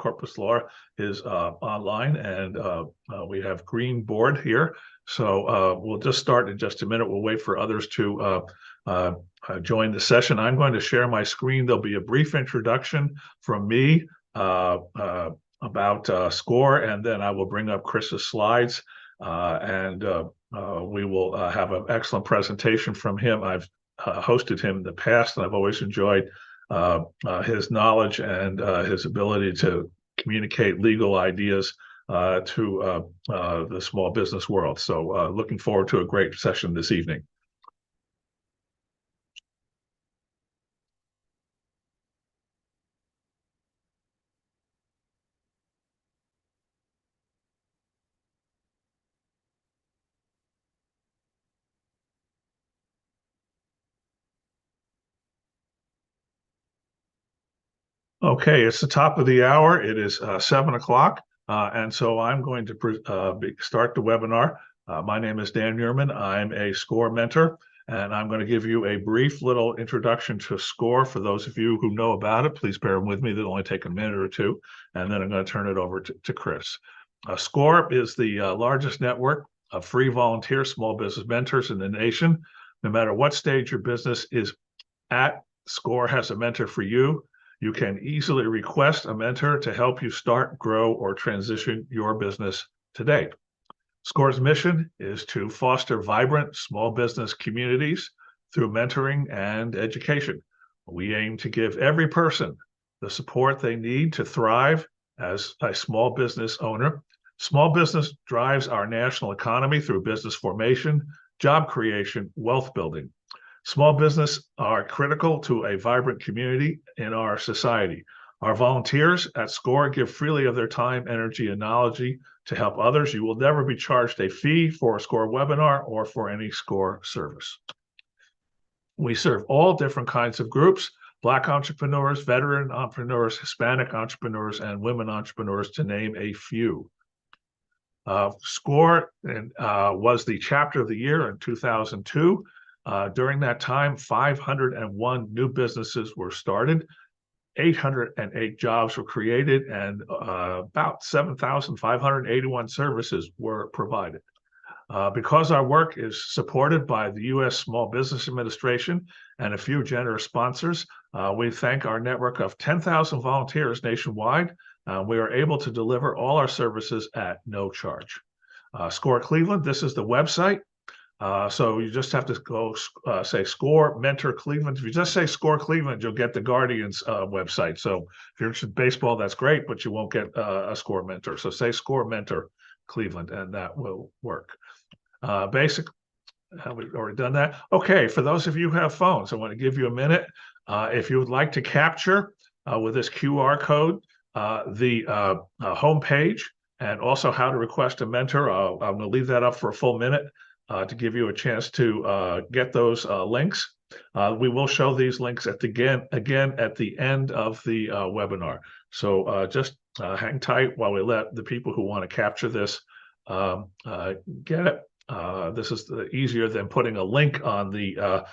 corpus law is online, and we have green board here. So we'll just start in just a minute. We'll wait for others to join the session. I'm going to share my screen. There'll be a brief introduction from me about SCORE, and then I will bring up Chris's slides, and we will have an excellent presentation from him. I've hosted him in the past, and I've always enjoyed his knowledge and his ability to communicate legal ideas to the small business world. So looking forward to a great session this evening. Okay, it's the top of the hour. It is 7 o'clock, and so I'm going to start the webinar. My name is Dan Muirman. I'm a SCORE mentor, and I'm going to give you a brief little introduction to SCORE. For those of you who know about it, please bear with me. That'll only take a minute or two, and then I'm going to turn it over to Chris. SCORE is the largest network of free volunteer small business mentors in the nation. No matter what stage your business is at, SCORE has a mentor for you. You can easily request a mentor to help you start, grow, or transition your business today. SCORE's mission is to foster vibrant small business communities through mentoring and education. We aim to give every person the support they need to thrive as a small business owner. Small business drives our national economy through business formation, job creation, wealth building. Small business are critical to a vibrant community in our society. Our volunteers at SCORE give freely of their time, energy, and knowledge to help others. You will never be charged a fee for a SCORE webinar or for any SCORE service. We serve all different kinds of groups: Black entrepreneurs, veteran entrepreneurs, Hispanic entrepreneurs, and women entrepreneurs, to name a few. SCORE was the chapter of the year in 2002. During that time, 501 new businesses were started, 808 jobs were created, and about 7,581 services were provided. Because our work is supported by the U.S. Small Business Administration and a few generous sponsors, we thank our network of 10,000 volunteers nationwide. We are able to deliver all our services at no charge. SCORE Cleveland, this is the website. So you just have to go say SCORE Mentor Cleveland. If you just say SCORE Cleveland, you'll get the Guardians website. So if you're interested in baseball, that's great, but you won't get a SCORE Mentor. So say SCORE Mentor Cleveland, and that will work. Have we already done that? Okay, for those of you who have phones, I want to give you a minute. If you would like to capture with this QR code the home page and also how to request a mentor, I'm going to leave that up for a full minute. To give you a chance to get those links. We will show these links again at the end of the webinar. So just hang tight while we let the people who want to capture this get it. This is easier than putting a link on the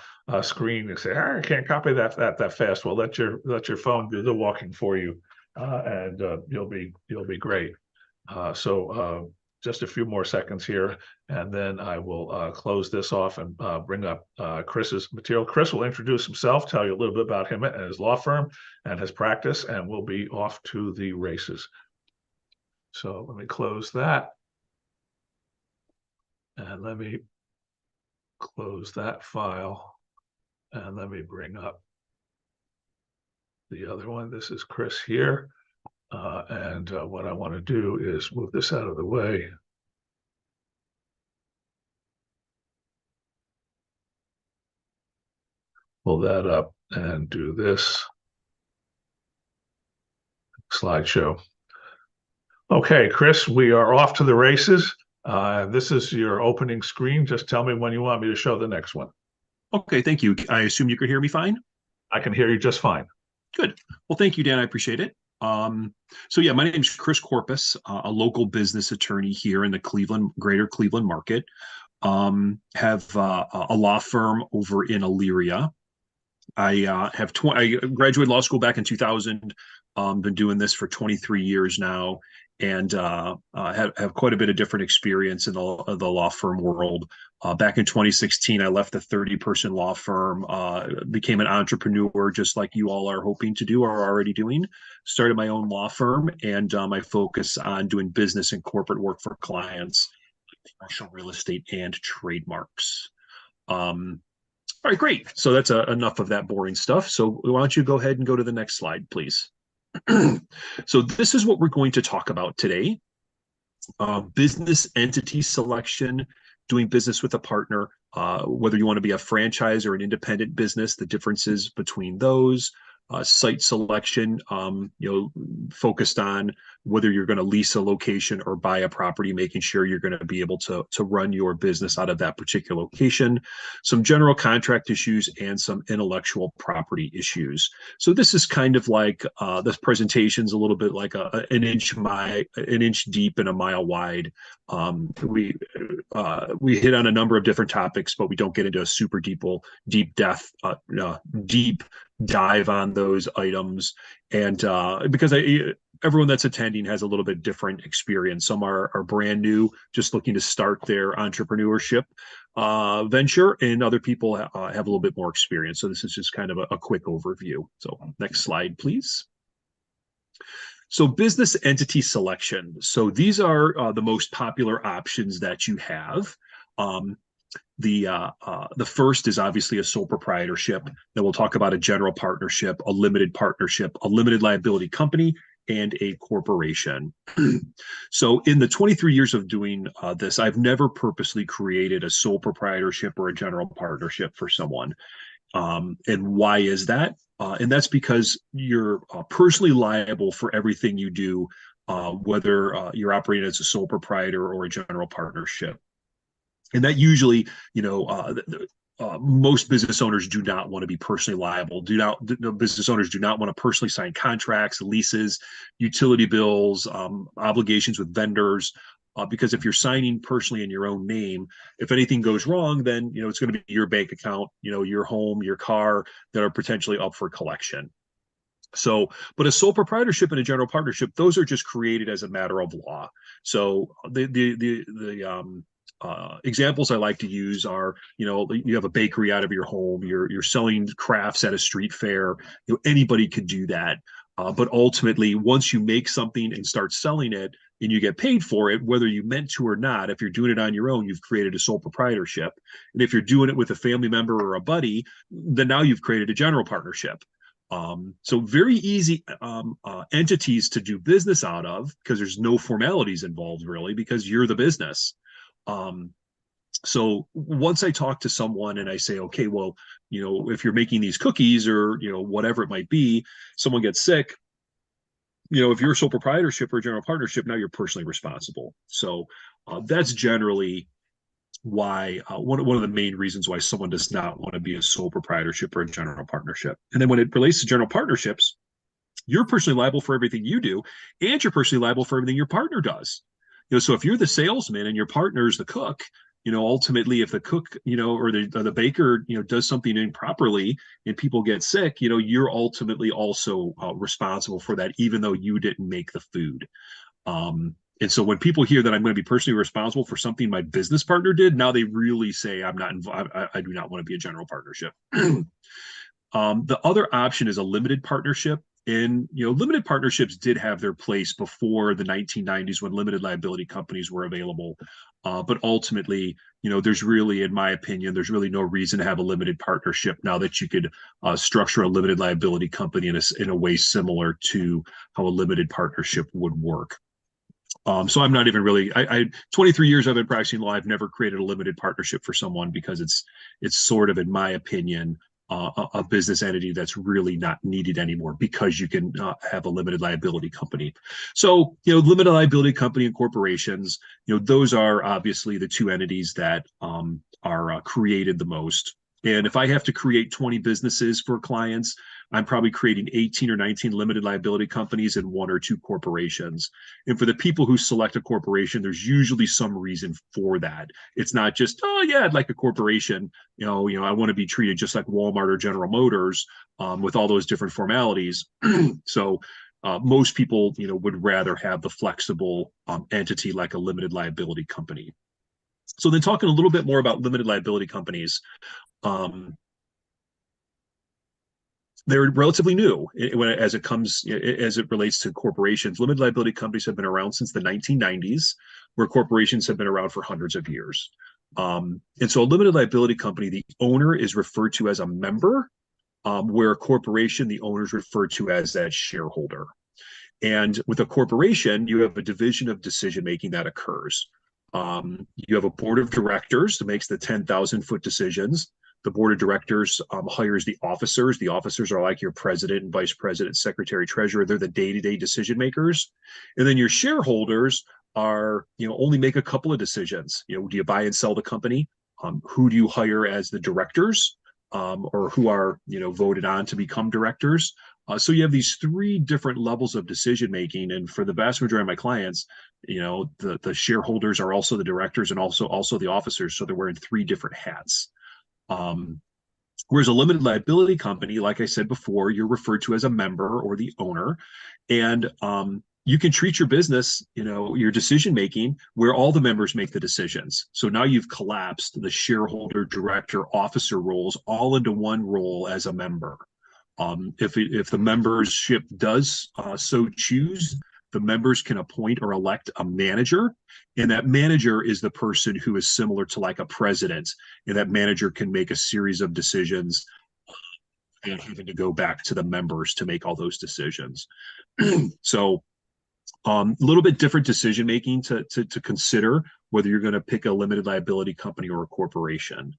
screen and say, I can't copy that fast. Well, let your phone do the walking for you, and you'll be great. Just a few more seconds here, and then I will close this off and bring up Chris's material. Chris will introduce himself, tell you a little bit about him and his law firm and his practice, and we'll be off to the races. So let me close that. And let me close that file. And let me bring up the other one. This is Chris here. And what I want to do is move this out of the way. Pull that up and do this slideshow. Okay, Chris, we are off to the races. This is your opening screen. Just tell me when you want me to show the next one. Okay, thank you. I assume you can hear me fine? I can hear you just fine. Good. Well, thank you, Dan. I appreciate it. So yeah, my name is Chris Corpus, a local business attorney here in the greater Cleveland market. Have a law firm over in Elyria. I graduated law school back in 2000. Been doing this for 23 years now, and have quite a bit of different experience in the law firm world. Back in 2016, I left the 30-person law firm, became an entrepreneur, just like you all are hoping to do or are already doing. Started my own law firm, and I focus on doing business and corporate work for clients, commercial real estate and trademarks. All right, great. So that's enough of that boring stuff. So why don't you go ahead and go to the next slide, please? So this is what we're going to talk about today. Business entity selection, doing business with a partner, whether you want to be a franchise or an independent business, the differences between those. Site selection, focused on whether you're going to lease a location or buy a property, making sure you're going to be able to run your business out of that particular location. Some general contract issues and some intellectual property issues. So this is kind of like this presentation's a little bit like an inch deep and a mile wide. We hit on a number of different topics, but we don't get into a super deep dive on those items. And because everyone that's attending has a little bit different experience. Some are brand new, just looking to start their entrepreneurship venture, and other people have a little bit more experience. So this is just kind of a quick overview. So next slide, please. So business entity selection. So these are the most popular options that you have. The first is obviously a sole proprietorship. Then we'll talk about a general partnership, a limited partnership, a limited liability company, and a corporation. So in the 23 years of doing this, I've never purposely created a sole proprietorship or a general partnership for someone. And why is that? And that's because you're personally liable for everything you do, whether you're operating as a sole proprietor or a general partnership. And that usually, most business owners do not want to be personally liable. Business owners do not want to personally sign contracts, leases, utility bills, obligations with vendors, because if you're signing personally in your own name, if anything goes wrong, then it's going to be your bank account, your home, your car that are potentially up for collection. So, but a sole proprietorship and a general partnership, those are just created as a matter of law. So the examples I like to use are, you have a bakery out of your home, you're selling crafts at a street fair, anybody could do that. But ultimately, once you make something and start selling it and you get paid for it, whether you meant to or not, if you're doing it on your own, you've created a sole proprietorship. And if you're doing it with a family member or a buddy, then now you've created a general partnership. So very easy entities to do business out of, because there's no formalities involved really, because you're the business. So once I talk to someone and I say, okay, well, if you're making these cookies or, whatever it might be, someone gets sick, if you're a sole proprietorship or a general partnership, now you're personally responsible. So that's generally why one of the main reasons why someone does not want to be a sole proprietorship or a general partnership. And then when it relates to general partnerships, you're personally liable for everything you do, and you're personally liable for everything your partner does. So if you're the salesman and your partner's the cook, ultimately if the cook, or the baker, does something improperly and people get sick, you're ultimately also responsible for that, even though you didn't make the food. And so when people hear that I'm going to be personally responsible for something my business partner did, now they really say I'm not involved. I do not want to be a general partnership. The other option is a limited partnership. And, limited partnerships did have their place before the 1990s when limited liability companies were available. But ultimately, there's really, in my opinion, there's really no reason to have a limited partnership now that you could structure a limited liability company in a way similar to how a limited partnership would work. So I'm not even really, 23 years I've been practicing law. I've never created a limited partnership for someone because it's sort of, in my opinion, a business entity that's really not needed anymore, because you can have a limited liability company. So, limited liability company and corporations, those are obviously the two entities that are created the most. And if I have to create 20 businesses for clients, I'm probably creating 18 or 19 limited liability companies and 1 or 2 corporations. And for the people who select a corporation, there's usually some reason for that. It's not just, oh yeah, I'd like a corporation. I want to be treated just like Walmart or General Motors, with all those different formalities. So Most people, would rather have the flexible entity like a limited liability company. So then talking a little bit more about limited liability companies, um, they're relatively new as it relates to corporations. Limited liability companies have been around since the 1990s, where corporations have been around for hundreds of years. And so a limited liability company, the owner is referred to as a member, where a corporation, the owner is referred to as that shareholder. And with a corporation, you have a division of decision making that occurs. You have a board of directors that makes the 10,000-foot decisions. The board of directors hires the officers. The officers are like your president and vice president, secretary, treasurer. They're the day-to-day decision makers. And then your shareholders are, only make a couple of decisions. Do you buy and sell the company? Who do you hire as the directors? Or who are, voted on to become directors? So you have these three different levels of decision making, and for the vast majority of my clients, the shareholders are also the directors and also the officers. So they're wearing three different hats. Whereas a limited liability company, like I said before, you're referred to as a member or the owner, and you can treat your business, your decision making, where all the members make the decisions. So now you've collapsed the shareholder, director, officer roles all into one role as a member. If the membership does so choose, the members can appoint or elect a manager, and that manager is the person who is similar to like a president, and that manager can make a series of decisions and having to go back to the members to make all those decisions. So a little bit different decision making to consider whether you're going to pick a limited liability company or a corporation.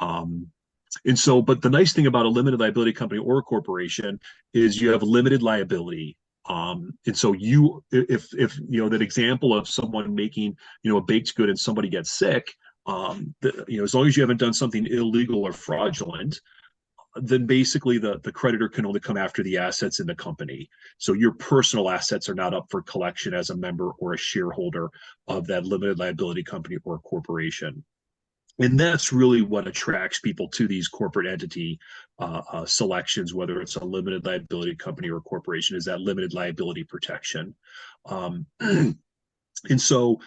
And so, but the nice thing about a limited liability company or a corporation is you have limited liability. And so if that example of someone making, a baked good and somebody gets sick, as long as you haven't done something illegal or fraudulent, then basically the creditor can only come after the assets in the company. So your personal assets are not up for collection as a member or a shareholder of that limited liability company or corporation. And that's really what attracts people to these corporate entity selections, whether it's a limited liability company or a corporation, is that limited liability protection. And so,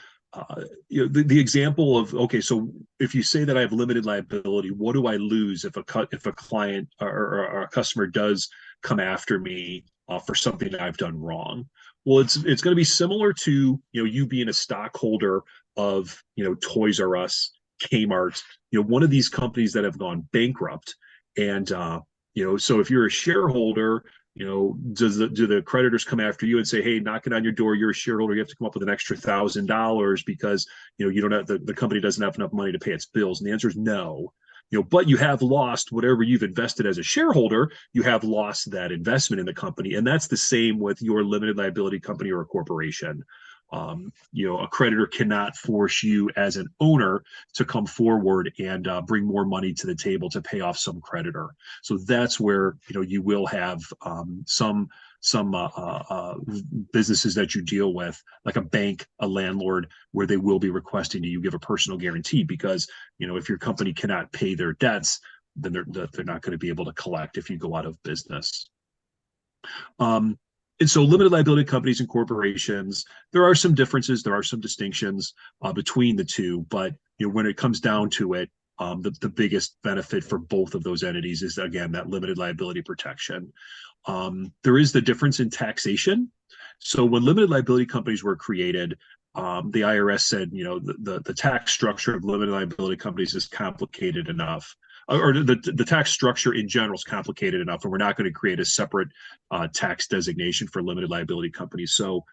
the example of, okay, so if you say that I have limited liability, what do I lose if a client or a customer does come after me for something that I've done wrong? Well, it's going to be similar to you being a stockholder of Toys R Us, Kmart, one of these companies that have gone bankrupt. And so if you're a shareholder, do the creditors come after you and say, hey, knocking on your door, you're a shareholder, you have to come up with an extra $1,000 because you don't have the company doesn't have enough money to pay its bills? And the answer is no. But you have lost whatever you've invested as a shareholder. You have lost that investment in the company, and that's the same with your limited liability company or a corporation. A creditor cannot force you as an owner to come forward and bring more money to the table to pay off some creditor. So that's where you will have some businesses that you deal with, like a bank, a landlord, where they will be requesting that you give a personal guarantee, because if your company cannot pay their debts, then they're not going to be able to collect if you go out of business. And so limited liability companies and corporations, there are some differences, there are some distinctions between the two, but when it comes down to it, the biggest benefit for both of those entities is, again, that limited liability protection. There is the difference in taxation. So when limited liability companies were created, the IRS said, the tax structure of limited liability companies is complicated enough, or the tax structure in general is complicated enough, and we're not going to create a separate tax designation for limited liability companies. So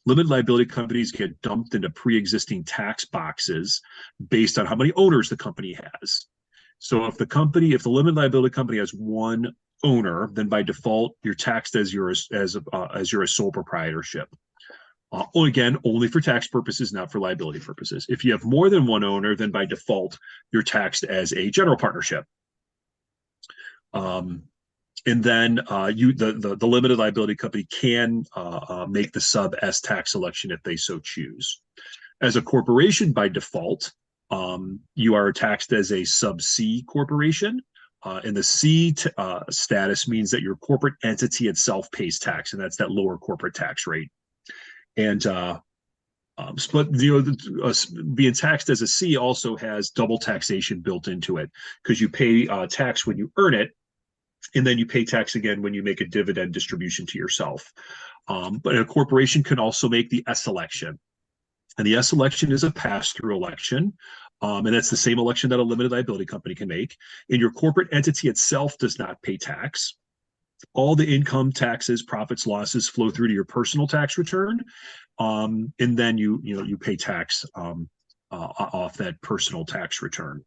limited liability companies get dumped into pre-existing tax boxes based on how many owners the company has. So if the limited liability company has one owner, then by default you're taxed as you're a sole proprietorship. Again, only for tax purposes, not for liability purposes. If you have more than one owner, then by default, you're taxed as a general partnership. And then the limited liability company can make the sub S tax election if they so choose. As a corporation, by default, you are taxed as a sub C corporation. And the C status means that your corporate entity itself pays tax, and that's that lower corporate tax rate. And but being taxed as a C also has double taxation built into it because you pay tax when you earn it, and then you pay tax again when you make a dividend distribution to yourself. But a corporation can also make the S election. And the S election is a pass-through election. And that's the same election that a limited liability company can make. And your corporate entity itself does not pay tax. All the income taxes, profits, losses flow through to your personal tax return, and then you pay tax off that personal tax return.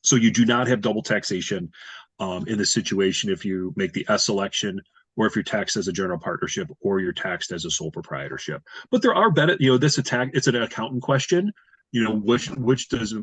So you do not have double taxation in the situation if you make the S election, or if you're taxed as a general partnership, or you're taxed as a sole proprietorship. But there are better, this attack, it's an accountant question, which is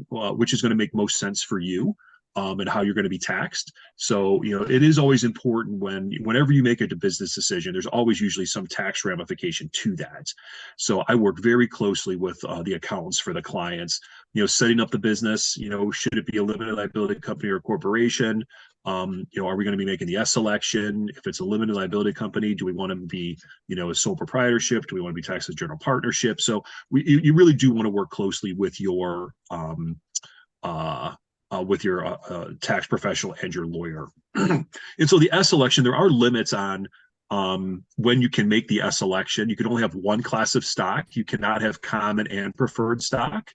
going to make most sense for you, and how you're going to be taxed. So, it is always important whenever you make a business decision, there's always usually some tax ramification to that. So I work very closely with the accountants for the clients, setting up the business, should it be a limited liability company or a corporation? Are we going to be making the S election? If it's a limited liability company, do we want to be, a sole proprietorship? Do we want to be taxed as general partnership? So you really do want to work closely with your tax professional and your lawyer. And so the S election, there are limits on when you can make the S election. You can only have one class of stock. You cannot have common and preferred stock.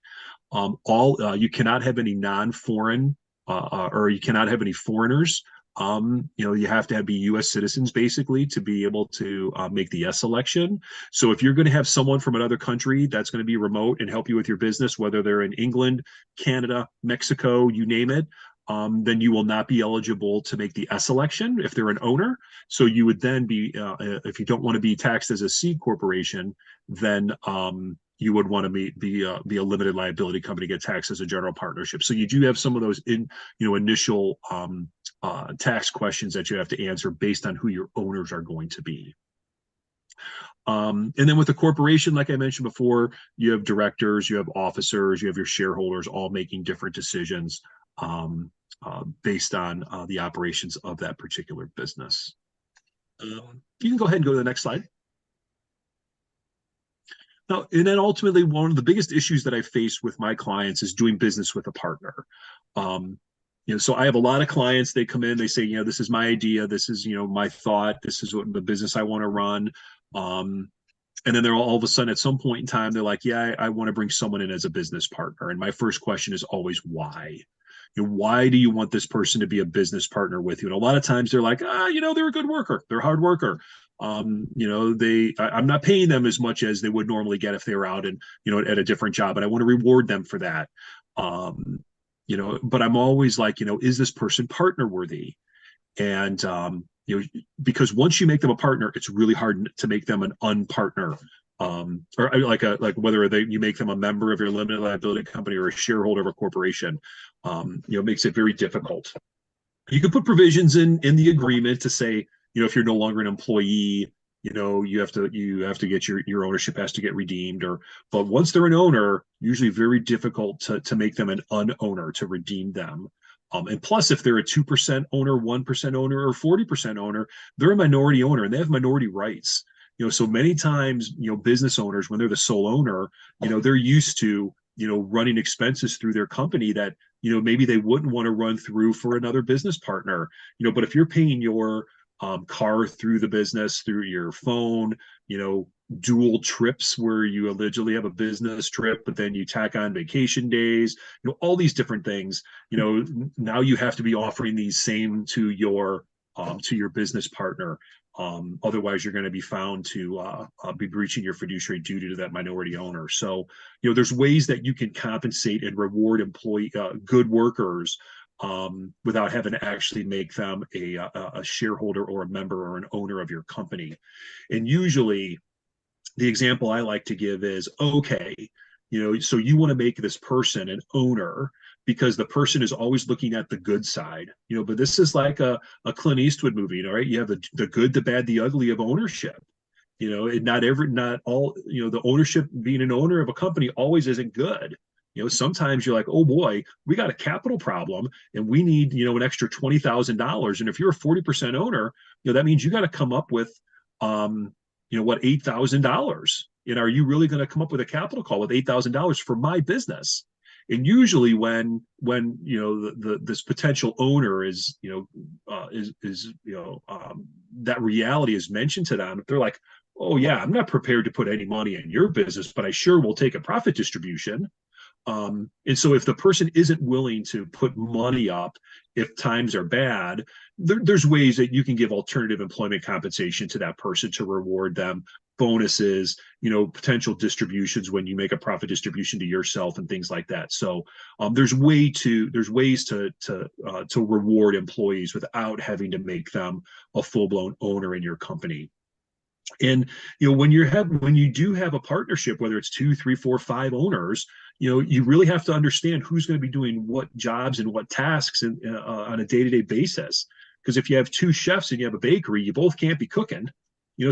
You cannot have any non-foreign or you cannot have any foreigners. You have to be U.S. citizens basically to be able to make the S election. So if you're going to have someone from another country that's going to be remote and help you with your business, whether they're in England, Canada, Mexico, you name it, then you will not be eligible to make the S election if they're an owner. So you would then be, if you don't want to be taxed as a C corporation, then you would want to be a limited liability company, get taxed as a general partnership. So you do have some of those initial tax questions that you have to answer based on who your owners are going to be. And then with the corporation, like I mentioned before, you have directors, you have officers, you have your shareholders all making different decisions based on the operations of that particular business. You can go ahead and go to the next slide. Now, and then ultimately, one of the biggest issues that I face with my clients is doing business with a partner. So I have a lot of clients, they come in, they say, this is my idea, this is, my thought, this is what the business I want to run. And then they're all of a sudden at some point in time, they're like, yeah, I want to bring someone in as a business partner. And my first question is always why? Why do you want this person to be a business partner with you? And a lot of times they're like, they're a good worker, they're a hard worker. I'm not paying them as much as they would normally get if they were out and, at a different job, and I want to reward them for that. But I'm always like, is this person partner worthy? And, because once you make them a partner, it's really hard to make them an unpartner. Or like whether you make them a member of your limited liability company or a shareholder of a corporation, makes it very difficult. You can put provisions in the agreement to say, if you're no longer an employee, you have to get your ownership has to get redeemed, but once they're an owner, usually very difficult to make them an unowner, to redeem them. And plus, if they're a 2% owner, 1% owner, or 40% owner, they're a minority owner and they have minority rights. So many times, business owners, when they're the sole owner, they're used to, running expenses through their company that, maybe they wouldn't want to run through for another business partner. But if you're paying your car through the business, through your phone, dual trips where you allegedly have a business trip, but then you tack on vacation days, all these different things, now you have to be offering these same to your business partner. Otherwise, you're going to be found to be breaching your fiduciary duty to that minority owner. So, there's ways that you can compensate and reward good workers without having to actually make them a shareholder or a member or an owner of your company. And usually, the example I like to give is, okay, so you want to make this person an owner because the person is always looking at the good side, but this is like a Clint Eastwood movie, right? You have the good, the bad, the ugly of ownership. And not all, the ownership, being an owner of a company always isn't good. Sometimes you're like, oh boy, we got a capital problem and we need, an extra $20,000. And if you're a 40% owner, that means you got to come up with, what, $8,000. And are you really going to come up with a capital call with $8,000 for my business? And usually when this potential owner is that reality is mentioned to them, they're like, oh yeah, I'm not prepared to put any money in your business, but I sure will take a profit distribution. And so if the person isn't willing to put money up if times are bad, there's ways that you can give alternative employment compensation to that person to reward them, bonuses, potential distributions when you make a profit distribution to yourself and things like that. So there's ways to reward employees without having to make them a full-blown owner in your company. And when you do have a partnership, whether it's 2, 3, 4, 5 owners, you really have to understand who's going to be doing what jobs and what tasks on a day-to-day basis. Because if you have 2 chefs and you have a bakery, you both can't be cooking.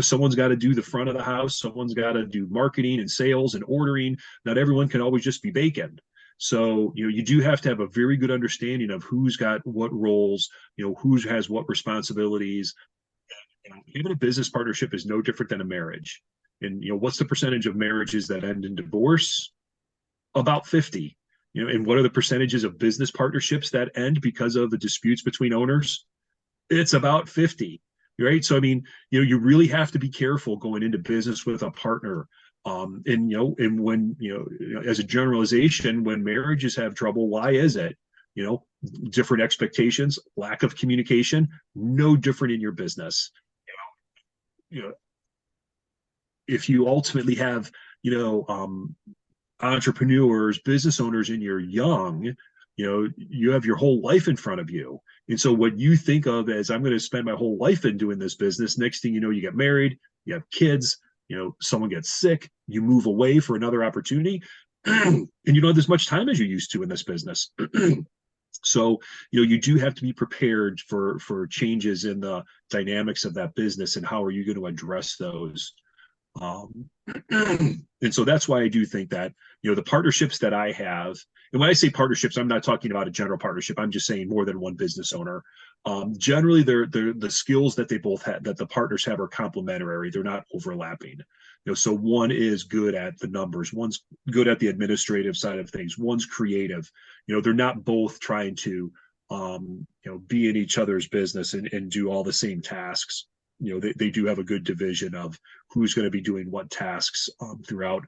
Someone's got to do the front of the house, someone's got to do marketing and sales and ordering. Not everyone can always just be baking. So, you do have to have a very good understanding of who's got what roles, who has what responsibilities. Even a business partnership is no different than a marriage. And what's the percentage of marriages that end in divorce? About 50. And what are the percentages of business partnerships that end because of the disputes between owners? It's about 50. Right. So I mean, you really have to be careful going into business with a partner. And when as a generalization, when marriages have trouble, why is it? Different expectations, lack of communication, no different in your business. If you ultimately have entrepreneurs, business owners, and you're young, you have your whole life in front of you. And so what you think of as, I'm going to spend my whole life in doing this business, next thing you know, you get married, you have kids, someone gets sick, you move away for another opportunity, and you don't have as much time as you used to in this business. So, you do have to be prepared for changes in the dynamics of that business and how are you going to address those. And so that's why I do think that, the partnerships that I have, and when I say partnerships, I'm not talking about a general partnership. I'm just saying more than one business owner. Generally, they're the skills that they both have, that the partners have, are complementary. They're not overlapping. So one is good at the numbers, one's good at the administrative side of things, one's creative. They're not both trying to, be in each other's business and do all the same tasks. They do have a good division of who's going to be doing what tasks throughout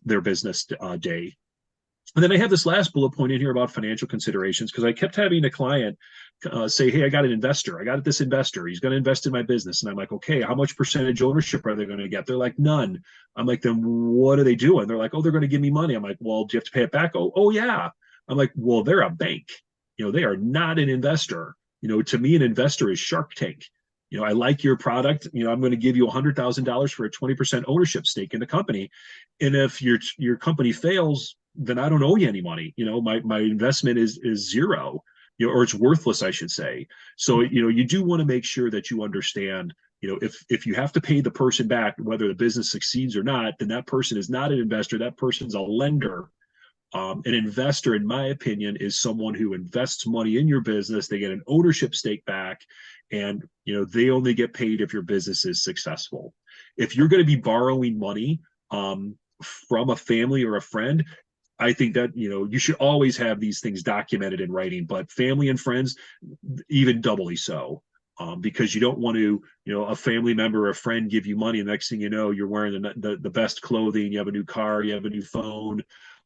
their business day. And then I have this last bullet point in here about financial considerations, because I kept having a client say, hey, I got this investor. He's going to invest in my business. And I'm like, okay, how much percentage ownership are they going to get? They're like, none. I'm like, then what are they doing? They're like, oh, they're going to give me money. I'm like, well, do you have to pay it back? Oh yeah. I'm like, well, they're a bank. They are not an investor. To me, an investor is Shark Tank. I like your product. I'm going to give you $100,000 for a 20% ownership stake in the company. And if your company fails, then I don't owe you any money. My investment is zero, or it's worthless, I should say. So, you do want to make sure that you understand, if you have to pay the person back, whether the business succeeds or not, then that person is not an investor. That person's a lender. An investor, in my opinion, is someone who invests money in your business. They get an ownership stake back, and they only get paid if your business is successful. If you're going to be borrowing money from a family or a friend, I think that you should always have these things documented in writing. But family and friends, even doubly so. Because you don't want to, a family member or a friend give you money, and the next thing you know, you're wearing the best clothing, you have a new car, you have a new phone,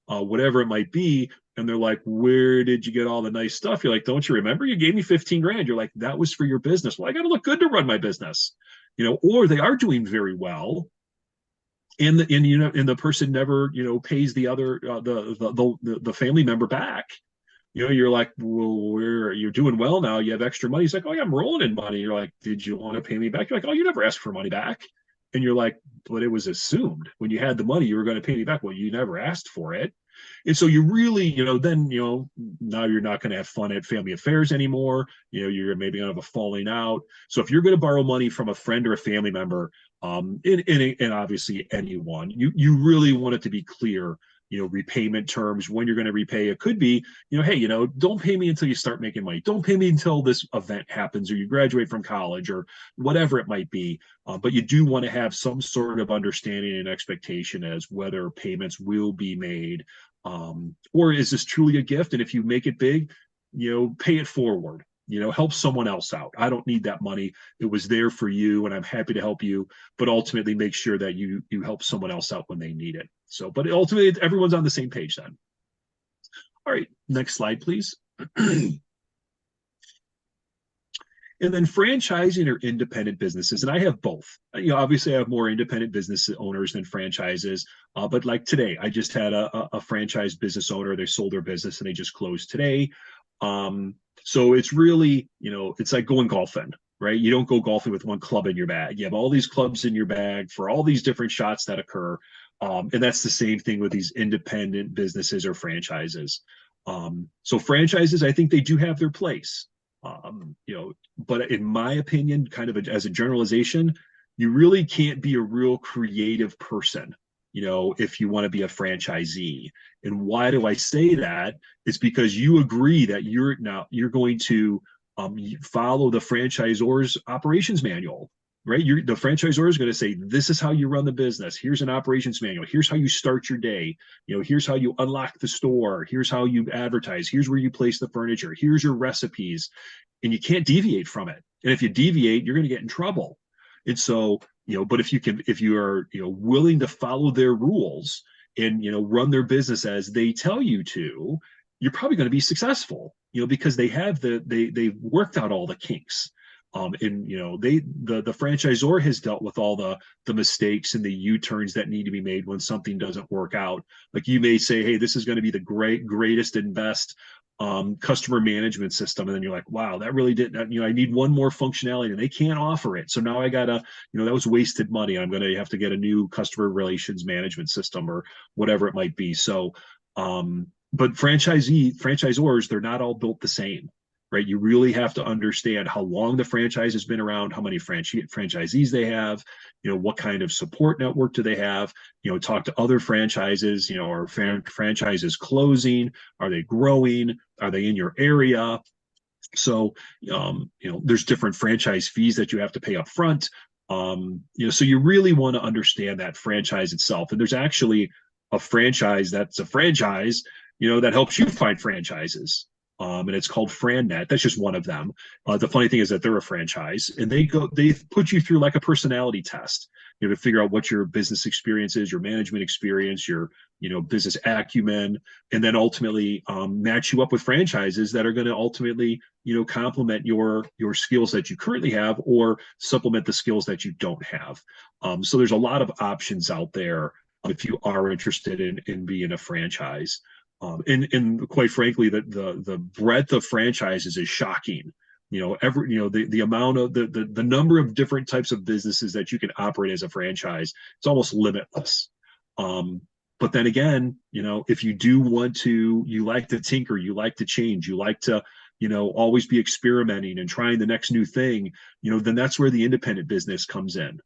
whatever it might be, and they're like, where did you get all the nice stuff? You're like, don't you remember? You gave me 15 grand. You're like, that was for your business. Well, I got to look good to run my business, or they are doing very well. And the person never, pays the other, the family member back. You're like, well, you're doing well now. You have extra money. He's like, oh yeah, I'm rolling in money. You're like, did you want to pay me back? You're like, oh, you never asked for money back. And you're like, but it was assumed when you had the money, you were going to pay me back. Well, you never asked for it. And so you really, then, now you're not going to have fun at family affairs anymore. You're maybe going to have a falling out. So if you're going to borrow money from a friend or a family member, and obviously anyone, you really want it to be clear, repayment terms, when you're going to repay. It could be, hey, don't pay me until you start making money. Don't pay me until this event happens or you graduate from college or whatever it might be. But you do want to have some sort of understanding and expectation as whether payments will be made, or is this truly a gift? And if you make it big, pay it forward. Help someone else out. I don't need that money. It was there for you, and I'm happy to help you. But ultimately, make sure that you help someone else out when they need it. So, but ultimately, everyone's on the same page then. All right, next slide, please. And then franchising or independent businesses. And I have both. Obviously I have more independent business owners than franchises. But like today, I just had a franchise business owner. They sold their business and they just closed today. So it's really, it's like going golfing, right? You don't go golfing with one club in your bag. You have all these clubs in your bag for all these different shots that occur. And that's the same thing with these independent businesses or franchises. So franchises, I think they do have their place. But in my opinion, kind of as a generalization, you really can't be a real creative person, if you want to be a franchisee. And why do I say that? It's because you agree that you're going to follow the franchisor's operations manual, right? The franchisor is going to say, this is how you run the business. Here's an operations manual. Here's how you start your day. Here's how you unlock the store. Here's how you advertise. Here's where you place the furniture. Here's your recipes. And you can't deviate from it. And if you deviate, you're going to get in trouble. And so, but if you are, willing to follow their rules and, run their business as they tell you to, you're probably going to be successful, because they've worked out all the kinks. And the franchisor has dealt with all the mistakes and the U-turns that need to be made when something doesn't work out. Like you may say, hey, this is going to be the greatest and best customer management system, and then you're like, wow, that really didn't, I need one more functionality and they can't offer it, so now I gotta, that was wasted money. I'm gonna have to get a new customer relations management system or whatever it might be. So but franchisors, they're not all built the same, right? You really have to understand how long the franchise has been around, how many franchisees they have, what kind of support network do they have, talk to other franchises, are franchises closing, are they growing, are they in your area? So, there's different franchise fees that you have to pay up front. So you really want to understand that franchise itself. And there's actually a franchise that's a franchise, that helps you find franchises. And it's called FranNet. That's just one of them. The funny thing is that they're a franchise, and they put you through like a personality test, to figure out what your business experience is, your management experience, your business acumen, and then ultimately match you up with franchises that are going to ultimately complement your skills that you currently have or supplement the skills that you don't have. So there's a lot of options out there if you are interested in being a franchise. And quite frankly, the breadth of franchises is shocking. The amount of the number of different types of businesses that you can operate as a franchise, it's almost limitless. But then again, if you do want to, you like to tinker, you like to change, you like to, always be experimenting and trying the next new thing, then that's where the independent business comes in.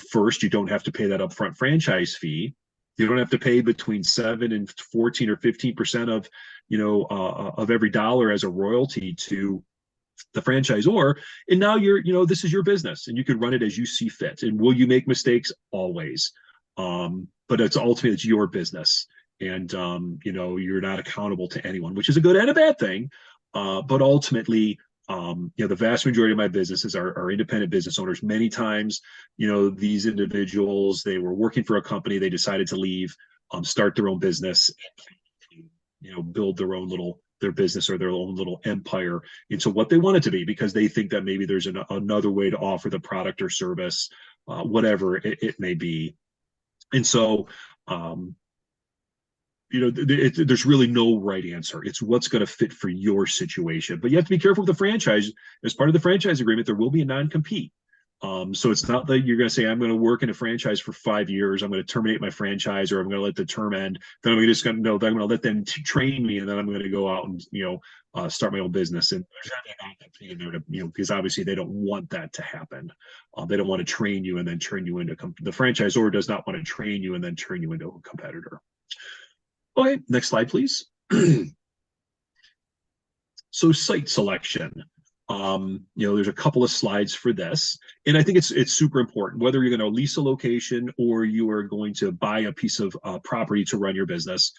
First, you don't have to pay that upfront franchise fee. You don't have to pay between 7 and 14 or 15% of every dollar as a royalty to the franchisor. And now this is your business and you can run it as you see fit. And will you make mistakes? Always. But ultimately it's your business, and you're not accountable to anyone, which is a good and a bad thing. But ultimately, the vast majority of my businesses are independent business owners. Many times, these individuals, they were working for a company, they decided to leave, start their own business, build their business or their own little empire into what they want it to be, because they think that maybe there's another way to offer the product or service, whatever it may be. And so, there's really no right answer. It's what's going to fit for your situation. But you have to be careful with the franchise. As part of the franchise agreement, there will be a non-compete. So it's not that you're going to say, I'm going to work in a franchise for 5 years, I'm going to terminate my franchise, or I'm going to let the term end. Then I'm just going to know that I'm going to let them train me, and then I'm going to go out and start my own business. And there's not a non-compete in there to, because obviously they don't want that to happen. They don't want to train you and then turn you into the franchisor does not want to train you and then turn you into a competitor. Okay, next slide, please. So site selection. There's a couple of slides for this, and I think it's super important whether you're going to lease a location or you are going to buy a piece of property to run your business.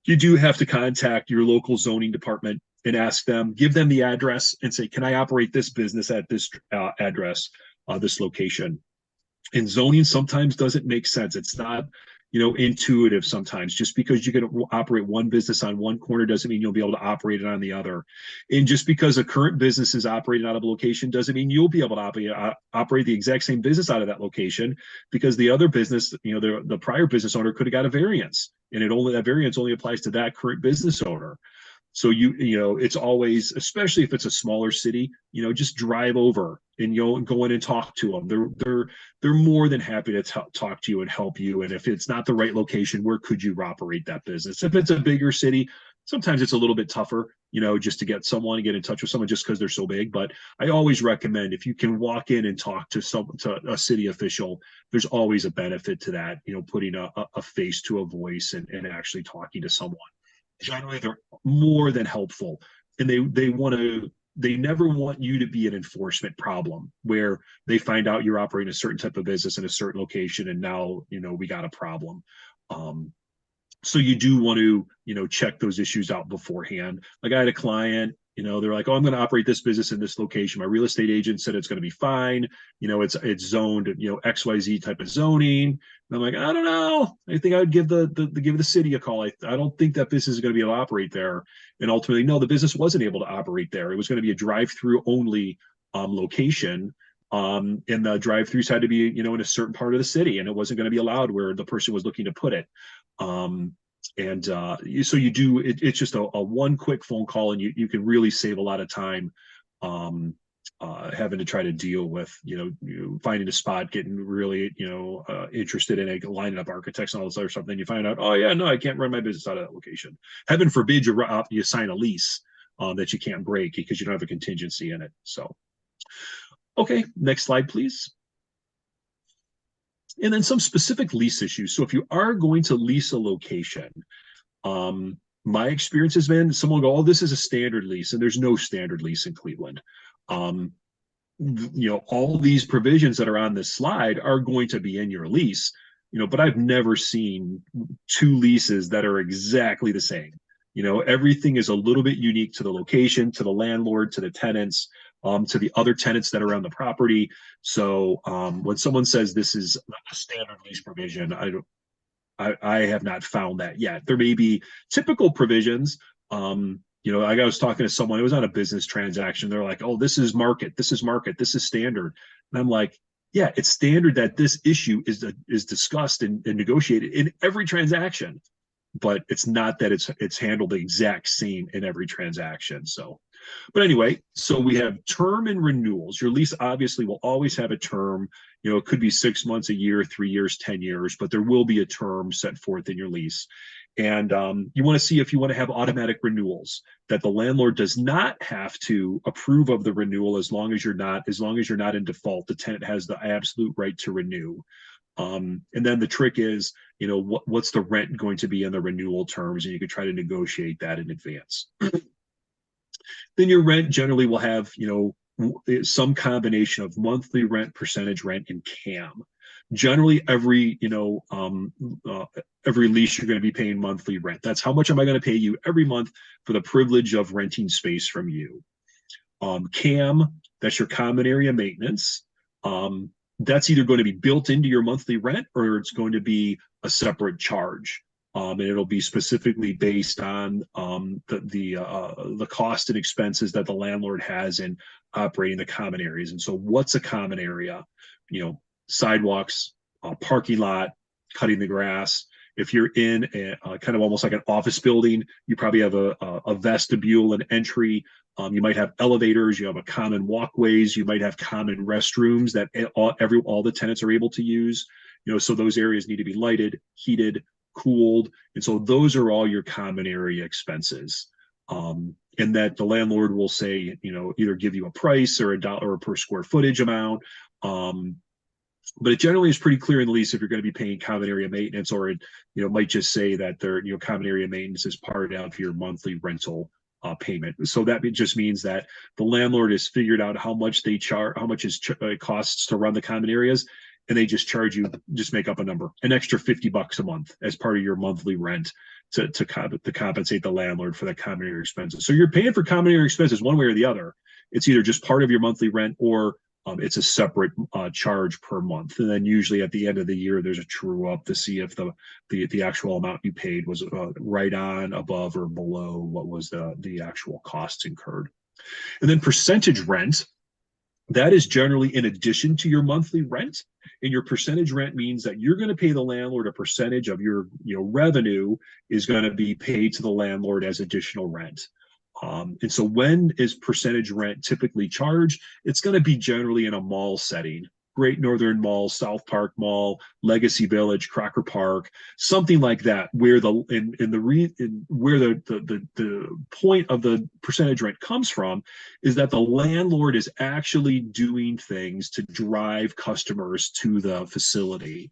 You do have to contact your local zoning department and ask them, give them the address, and say, "Can I operate this business at this address, this location?" And zoning sometimes doesn't make sense. It's not, intuitive sometimes. Just because you can operate one business on one corner doesn't mean you'll be able to operate it on the other. And just because a current business is operating out of a location doesn't mean you'll be able to operate the exact same business out of that location, because the other business, the prior business owner could have got a variance, and that variance only applies to that current business owner. So it's always, especially if it's a smaller city, just drive over and go in and talk to them. They're more than happy to talk to you and help you. And if it's not the right location, where could you operate that business? If it's a bigger city, sometimes it's a little bit tougher, just to get in touch with someone just because they're so big. But I always recommend, if you can walk in and talk to a city official, there's always a benefit to that, putting a face to a voice and actually talking to someone. Generally, they're more than helpful, and they never want you to be an enforcement problem where they find out you're operating a certain type of business in a certain location, and now we got a problem. So you do want to check those issues out beforehand. Like, I had a client, they're like, "Oh, I'm going to operate this business in this location. My real estate agent said it's going to be fine. It's zoned, XYZ type of zoning." And I'm like, "I don't know. I think I would give the city a call. I don't think that business is going to be able to operate there." And ultimately, no, the business wasn't able to operate there. It was going to be a drive-through only location. And the drive-throughs had to be, in a certain part of the city, and it wasn't going to be allowed where the person was looking to put it. So it's just a one quick phone call, and you can really save a lot of time, having to try to deal with, finding a spot, getting really, interested in it, lining up architects and all this other stuff. Then you find out, "Oh yeah, no, I can't run my business out of that location." Heaven forbid you sign a lease that you can't break because you don't have a contingency in it. So, okay, next slide, please. And then some specific lease issues. So if you are going to lease a location, my experience has been someone will go, "Oh, this is a standard lease," and there's no standard lease in Cleveland. All these provisions that are on this slide are going to be in your lease, but I've never seen two leases that are exactly the same. Everything is a little bit unique to the location, to the landlord, to the tenants, to the other tenants that are on the property. So when someone says this is a standard lease provision, I have not found that yet. There may be typical provisions. Like, I was talking to someone, it was on a business transaction. They're like, "Oh, this is market, this is market, this is standard." And I'm like, yeah, it's standard that this issue is discussed and negotiated in every transaction, but it's not that it's handled the exact same in every transaction. So, but anyway, so we have term and renewals. Your lease obviously will always have a term. It could be 6 months, a year, 3 years, 10 years, but there will be a term set forth in your lease. And you want to see if you want to have automatic renewals, that the landlord does not have to approve of the renewal as long as you're not in default. The tenant has the absolute right to renew. And then the trick is, what's the rent going to be in the renewal terms, and you can try to negotiate that in advance. Then your rent generally will have, some combination of monthly rent, percentage rent, and CAM. Generally, every lease you're going to be paying monthly rent. That's how much am I going to pay you every month for the privilege of renting space from you. CAM, that's your common area maintenance. That's either going to be built into your monthly rent, or it's going to be a separate charge. And it'll be specifically based on the cost and expenses that the landlord has in operating the common areas. And so, what's a common area? Sidewalks, parking lot, cutting the grass. If you're in a kind of almost like an office building, you probably have a vestibule and entry. You might have elevators. You have a common walkways. You might have common restrooms that all the tenants are able to use. So those areas need to be lighted, heated, cooled, and so those are all your common area expenses. And that the landlord will say, either give you a price or $1 per square footage amount. But it generally is pretty clear in the lease if you're going to be paying common area maintenance, or it, might just say that common area maintenance is part of your monthly rental payment. So that just means that the landlord has figured out how much they charge, how much it costs to run the common areas, and they just charge you, just make up a number, an extra $50 a month as part of your monthly rent to compensate the landlord for the common area expenses. So you're paying for common area expenses one way or the other. It's either just part of your monthly rent, or it's a separate charge per month. And then usually at the end of the year, there's a true up to see if the actual amount you paid was right on, above, or below what was the actual costs incurred. And then percentage rent, that is generally in addition to your monthly rent. And your percentage rent means that you're going to pay the landlord a percentage of your revenue is going to be paid to the landlord as additional rent. And so when is percentage rent typically charged? It's going to be generally in a mall setting. Great Northern Mall, South Park Mall, Legacy Village, Crocker Park, something like that, where the point of the percentage rent comes from is that the landlord is actually doing things to drive customers to the facility.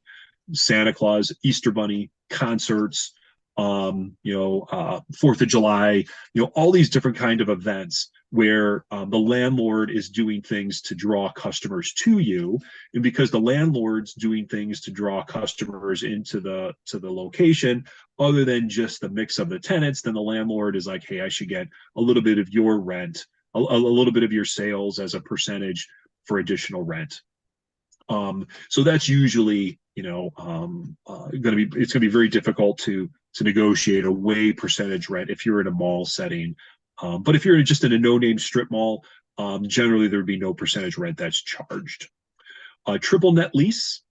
Santa Claus, Easter Bunny, concerts, 4th of July, all these different kind of events where the landlord is doing things to draw customers to you. And because the landlord's doing things to draw customers into the location, other than just the mix of the tenants, then the landlord is like, hey, I should get a little bit of your rent, a little bit of your sales as a percentage for additional rent. So that's usually, it's going to be very difficult to negotiate away percentage rent if you're in a mall setting. But if you're just in a no-name strip mall, generally there would be no percentage rent that's charged. Triple net lease,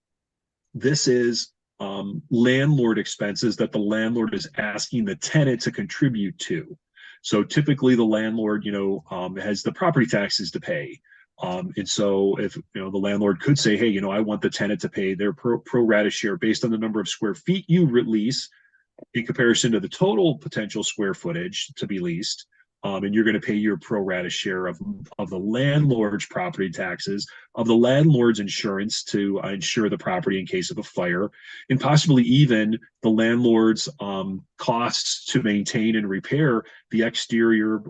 this is landlord expenses that the landlord is asking the tenant to contribute to. So typically the landlord, has the property taxes to pay. And so if, the landlord could say, hey, I want the tenant to pay their pro rata share based on the number of square feet you release in comparison to the total potential square footage to be leased. And you're going to pay your pro rata share of the landlord's property taxes, of the landlord's insurance to insure the property in case of a fire, and possibly even the landlord's costs to maintain and repair the exterior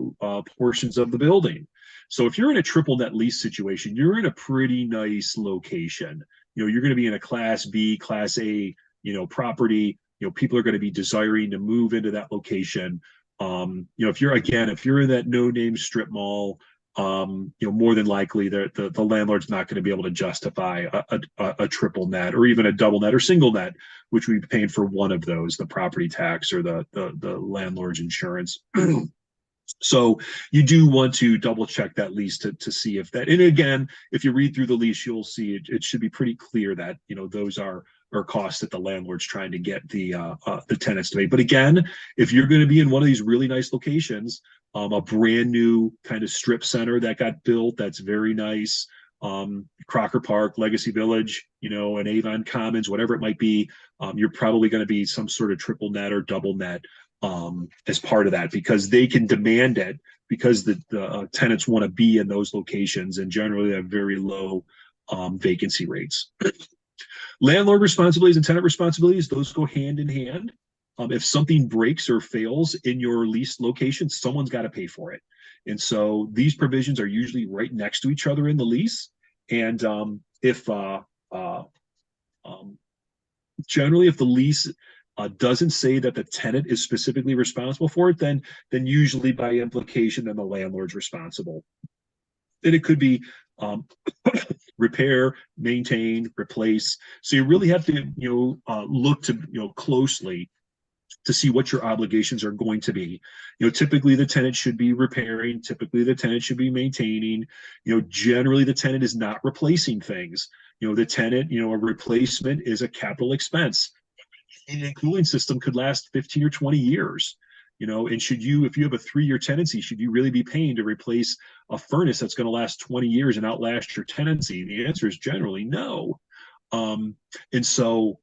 portions of the building. So if you're in a triple net lease situation, you're in a pretty nice location. You're going to be in a Class B, Class A, property. People are going to be desiring to move into that location. If you're in that no-name strip mall, more than likely the landlord's not going to be able to justify a triple net or even a double net or single net, which we'd be paying for one of those, the property tax or the landlord's insurance. So you do want to double check that lease to see if that, and again, if you read through the lease, you'll see it should be pretty clear that, those are costs that the landlord's trying to get the tenants to pay. But again, if you're going to be in one of these really nice locations, a brand new kind of strip center that got built, that's very nice, Crocker Park, Legacy Village, and Avon Commons, whatever it might be, you're probably going to be some sort of triple net or double net as part of that, because they can demand it, because the tenants want to be in those locations, and generally have very low vacancy rates. Landlord responsibilities and tenant responsibilities, those go hand in hand. If something breaks or fails in your leased location, someone's got to pay for it. And so these provisions are usually right next to each other in the lease. And generally, if the lease doesn't say that the tenant is specifically responsible for it, then usually by implication, then the landlord's responsible. And it could be repair, maintain, replace. So you really have to look to closely to see what your obligations are going to be. Typically the tenant should be repairing. Typically the tenant should be maintaining. Generally the tenant is not replacing things. The tenant, a replacement is a capital expense. A cooling system could last 15 or 20 years. And if you have a 3-year tenancy, should you really be paying to replace a furnace that's going to last 20 years and outlast your tenancy? The answer is generally no. And so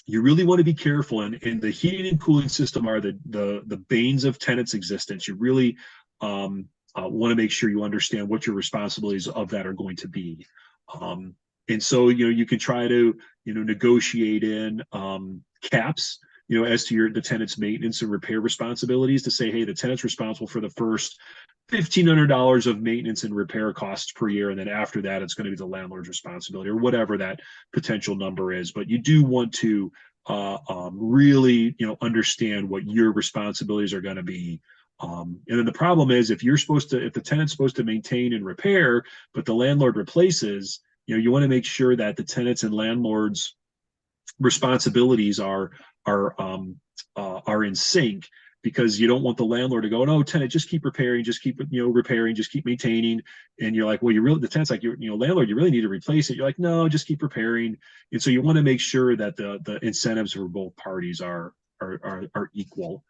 you really want to be careful. And the heating and cooling system are the banes of tenants' existence. You really want to make sure you understand what your responsibilities of that are going to be. And so, you can try to, negotiate in caps, as to the tenant's maintenance and repair responsibilities, to say, hey, the tenant's responsible for the first $1,500 of maintenance and repair costs per year. And then after that, it's going to be the landlord's responsibility, or whatever that potential number is. But you do want to really, understand what your responsibilities are going to be. And then the problem is, if the tenant's supposed to maintain and repair, but the landlord replaces, you want to make sure that the tenants and landlords responsibilities are in sync, because you don't want the landlord to go, no, tenant, just keep repairing, just keep repairing, just keep maintaining. And you're like, well, the tenant's like, landlord, you really need to replace it. You're like, no, just keep repairing. And so you want to make sure that the incentives for both parties are equal.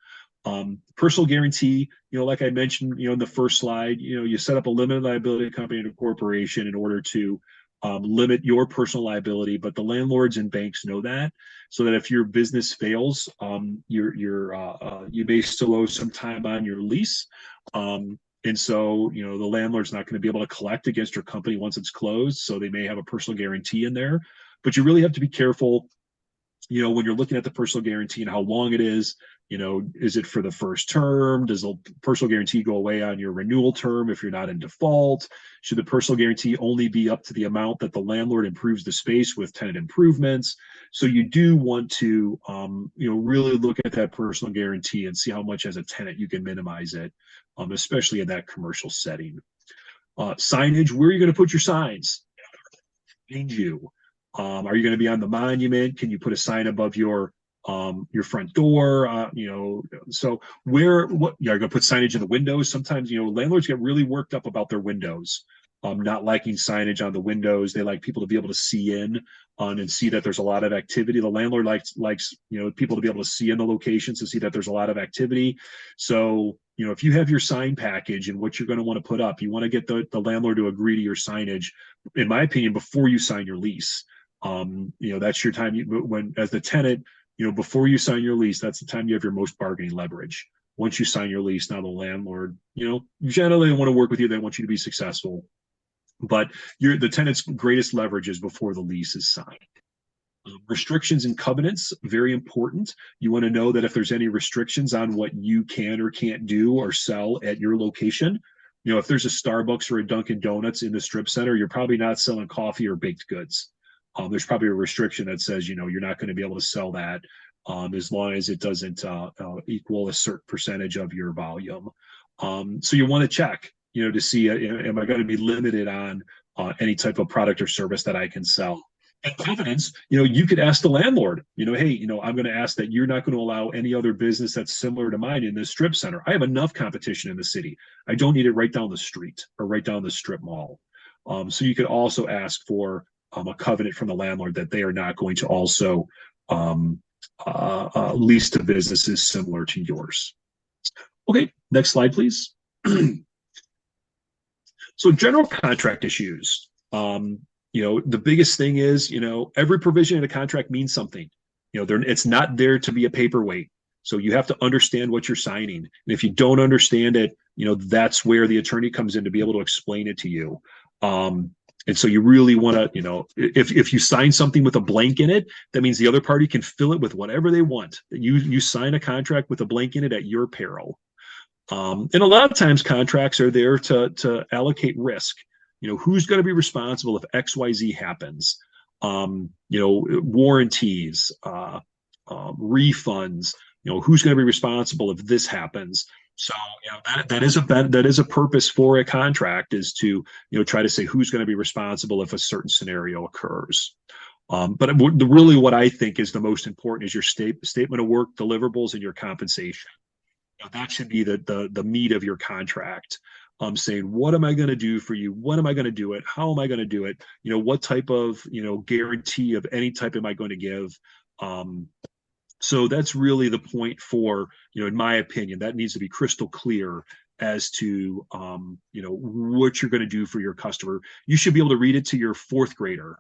Personal guarantee, like I mentioned, in the first slide, you set up a limited liability company and a corporation in order to limit your personal liability, but the landlords and banks know that, so that if your business fails, you may still owe some time on your lease. And so, the landlord's not going to be able to collect against your company once it's closed. So they may have a personal guarantee in there, but you really have to be careful, when you're looking at the personal guarantee and how long it is. Is it for the first term? Does the personal guarantee go away on your renewal term if you're not in default? Should the personal guarantee only be up to the amount that the landlord improves the space with tenant improvements? So you do want to, really look at that personal guarantee and see how much as a tenant you can minimize it, especially in that commercial setting. Signage, where are you going to put your signs? Behind you. Are you going to be on the monument? Can you put a sign above your front door? So you're going to put signage in the windows. Sometimes, landlords get really worked up about their windows, not liking signage on the windows. They like people to be able to see in and see that there's a lot of activity. The landlord likes people to be able to see in the locations to see that there's a lot of activity. So, if you have your sign package and what you're going to want to put up, you want to get the landlord to agree to your signage, in my opinion, before you sign your lease. That's your time when, as the tenant, before you sign your lease, that's the time you have your most bargaining leverage. Once you sign your lease, now the landlord, generally want to work with you. They want you to be successful, but the tenant's greatest leverage is before the lease is signed. Restrictions and covenants, very important. You want to know that if there's any restrictions on what you can or can't do or sell at your location, if there's a Starbucks or a Dunkin' Donuts in the strip center, you're probably not selling coffee or baked goods. There's probably a restriction that says, you're not going to be able to sell that as long as it doesn't equal a certain percentage of your volume. So you want to check, to see, am I going to be limited on any type of product or service that I can sell? And covenants, you could ask the landlord, hey, I'm going to ask that you're not going to allow any other business that's similar to mine in this strip center. I have enough competition in the city. I don't need it right down the street or right down the strip mall. So you could also ask for a covenant from the landlord that they are not going to also lease to businesses similar to yours. Okay, next slide, please. So general contract issues. The biggest thing is, every provision in a contract means something. It's not there to be a paperweight. So you have to understand what you're signing. And if you don't understand it, that's where the attorney comes in to be able to explain it to you. And so you really want to, if you sign something with a blank in it, that means the other party can fill it with whatever they want. You sign a contract with a blank in it at your peril. And a lot of times contracts are there to allocate risk. Who's going to be responsible if XYZ happens? Warranties, refunds. Who's going to be responsible if this happens? So that is a purpose for a contract, is to try to say who's going to be responsible if a certain scenario occurs. But really, what I think is the most important is your statement of work, deliverables, and your compensation. That should be the meat of your contract. Saying, what am I going to do for you? When am I going to do it? How am I going to do it? What type of guarantee of any type am I going to give? So that's really the point for, in my opinion, that needs to be crystal clear as to, what you're going to do for your customer. You should be able to read it to your fourth grader,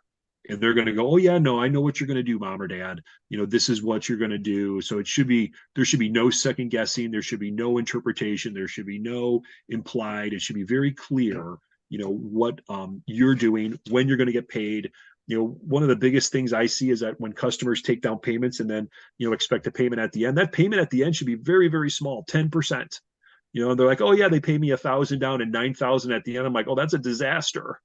and they're going to go, oh yeah, no, I know what you're going to do, mom or dad. This is what you're going to do. So there should be no second guessing. There should be no interpretation. There should be no implied. It should be very clear, what you're doing, when you're going to get paid, one of the biggest things I see is that when customers take down payments and then, expect a payment at the end, that payment at the end should be very, very small, 10%. They're like, oh yeah, they pay me 1,000 down and 9,000 at the end. I'm like, oh, that's a disaster,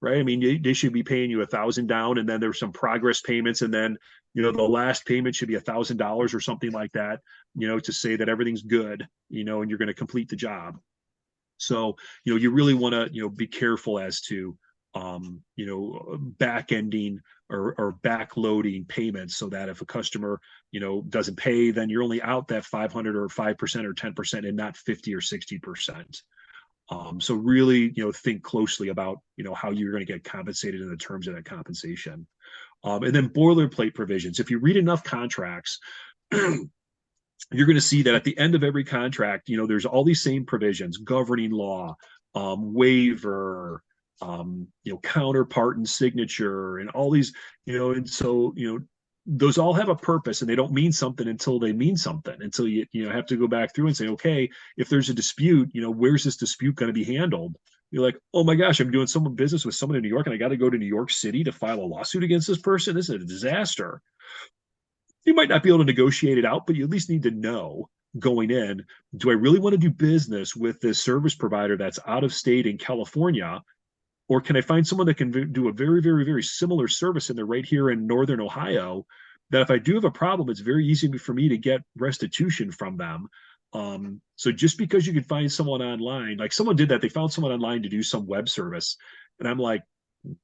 right? I mean, they should be paying you 1,000 down, and then there's some progress payments, and then the last payment should be $1,000 or something like that, to say that everything's good, and you're going to complete the job. So, you really want to, be careful as to, back ending or backloading payments, so that if a customer, doesn't pay, then you're only out that 500 or 5% or 10% and not 50 or 60%. So really, think closely about, how you're going to get compensated in the terms of that compensation. And then boilerplate provisions. If you read enough contracts, you're going to see that at the end of every contract, there's all these same provisions: governing law, waiver, counterpart and signature, and all these, and so, those all have a purpose, and they don't mean something until they mean something, until you have to go back through and say, okay, if there's a dispute, where's this dispute going to be handled? You're like, oh my gosh, I'm doing some business with someone in New York, and I got to go to New York City to file a lawsuit against this person. This is a disaster. You might not be able to negotiate it out, but you at least need to know going in, do I really want to do business with this service provider that's out of state in California? Or can I find someone that can do a very, very, very similar service, and they're right here in Northern Ohio, that if I do have a problem, it's very easy for me to get restitution from them. So just because you can find someone online, like someone did that, they found someone online to do some web service. And I'm like,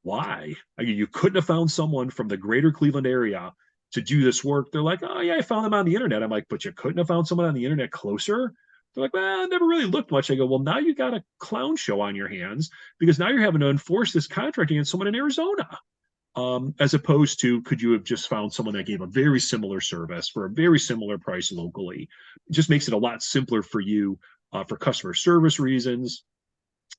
why? I mean, you couldn't have found someone from the greater Cleveland area to do this work. They're like, oh yeah, I found them on the internet. I'm like, but you couldn't have found someone on the internet closer? They're like, well, I never really looked much. I go, well, now you got a clown show on your hands, because now you're having to enforce this contract against someone in Arizona. As opposed to, could you have just found someone that gave a very similar service for a very similar price locally? It just makes it a lot simpler for you, for customer service reasons,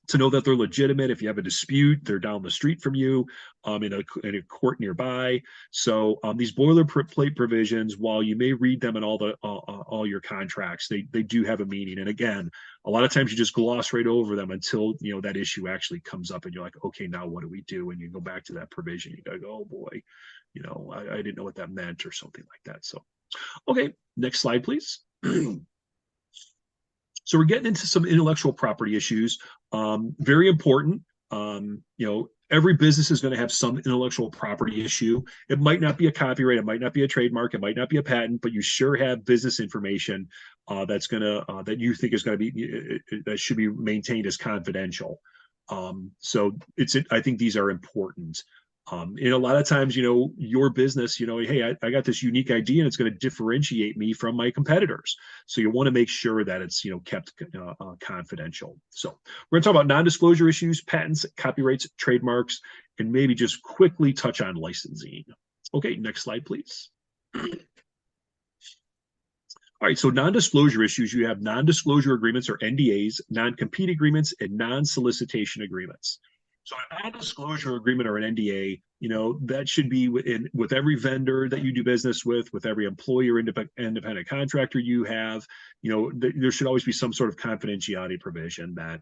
to know that they're legitimate. If you have a dispute, they're down the street from you, in a court nearby. So these boilerplate provisions, while you may read them in all your contracts, they do have a meaning. And again, a lot of times you just gloss right over them until that issue actually comes up, and you're like, okay, now what do we do? And you go back to that provision. You gotta go, oh boy, I didn't know what that meant, or something like that. So, okay, next slide, please. So we're getting into some intellectual property issues. Very important. Every business is going to have some intellectual property issue. It might not be a copyright, it might not be a trademark, it might not be a patent, but you sure have business information that you think is going to be that should be maintained as confidential. So I think these are important. And a lot of times, your business, hey, I got this unique idea and it's going to differentiate me from my competitors. So you want to make sure that it's, kept confidential. So we're going to talk about non-disclosure issues, patents, copyrights, trademarks, and maybe just quickly touch on licensing. Okay, next slide, please. All right, so non-disclosure issues, you have non-disclosure agreements, or NDAs, non-compete agreements, and non-solicitation agreements. So a non-disclosure agreement, or an NDA, that should be with every vendor that you do business with every employer, independent contractor you have. There should always be some sort of confidentiality provision that,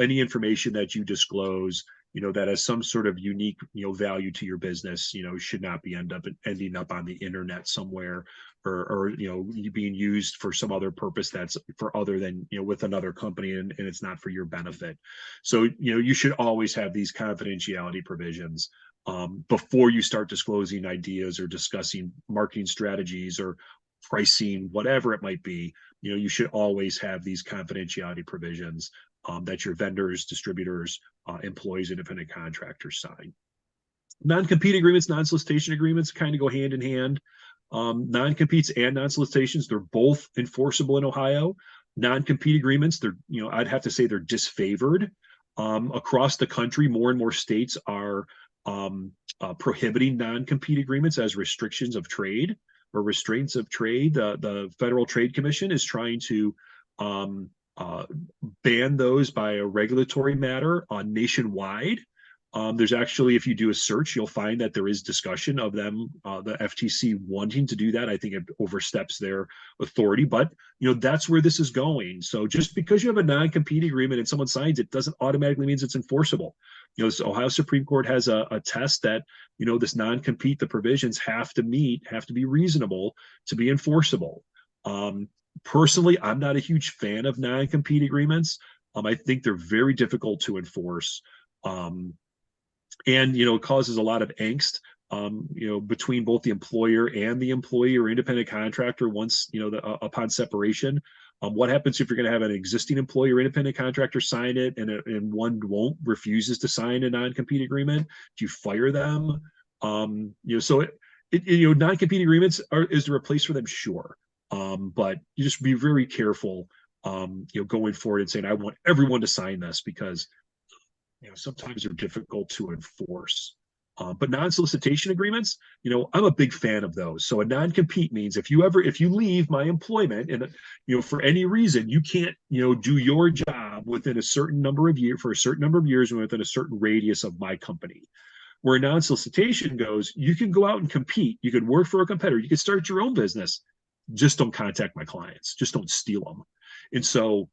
any information that you disclose, that has some sort of unique, value to your business, should not be ending up on the internet somewhere, or being used for some other purpose that's for other than, with another company, and it's not for your benefit. So, you should always have these confidentiality provisions before you start disclosing ideas or discussing marketing strategies or pricing, whatever it might be. You should always have these confidentiality provisions that your vendors, distributors, employees, independent contractors sign. Non-compete agreements, non-solicitation agreements kind of go hand in hand. Non-competes and non-solicitations, they're both enforceable in Ohio. Non-compete agreements, I'd have to say they're disfavored. Across the country, more and more states are prohibiting non-compete agreements as restrictions of trade or restraints of trade. The Federal Trade Commission is trying to ban those by a regulatory matter nationwide. There's actually, if you do a search, you'll find that there is discussion of them, the FTC wanting to do that. I think it oversteps their authority, but that's where this is going. So just because you have a non-compete agreement and someone signs it doesn't automatically means it's enforceable. This Ohio Supreme Court has a test that this non-compete, the provisions have to be reasonable to be enforceable. Personally, I'm not a huge fan of non-compete agreements. I think they're very difficult to enforce. And it causes a lot of angst between both the employer and the employee or independent contractor once upon separation. What happens if you're going to have an existing employee or independent contractor sign it and one refuses to sign a non-compete agreement? Do you fire them? So non-compete agreements is there a place for them? Sure. But you just be very careful going forward and saying I want everyone to sign this, because sometimes they're difficult to enforce. But non-solicitation agreements, I'm a big fan of those. So a non-compete means if you leave my employment and for any reason you can't do your job within a certain number of years, for a certain number of years, within a certain radius of my company. Where non-solicitation goes, you can go out and compete. You can work for a competitor. You can start your own business. Just don't contact my clients. Just don't steal them. And so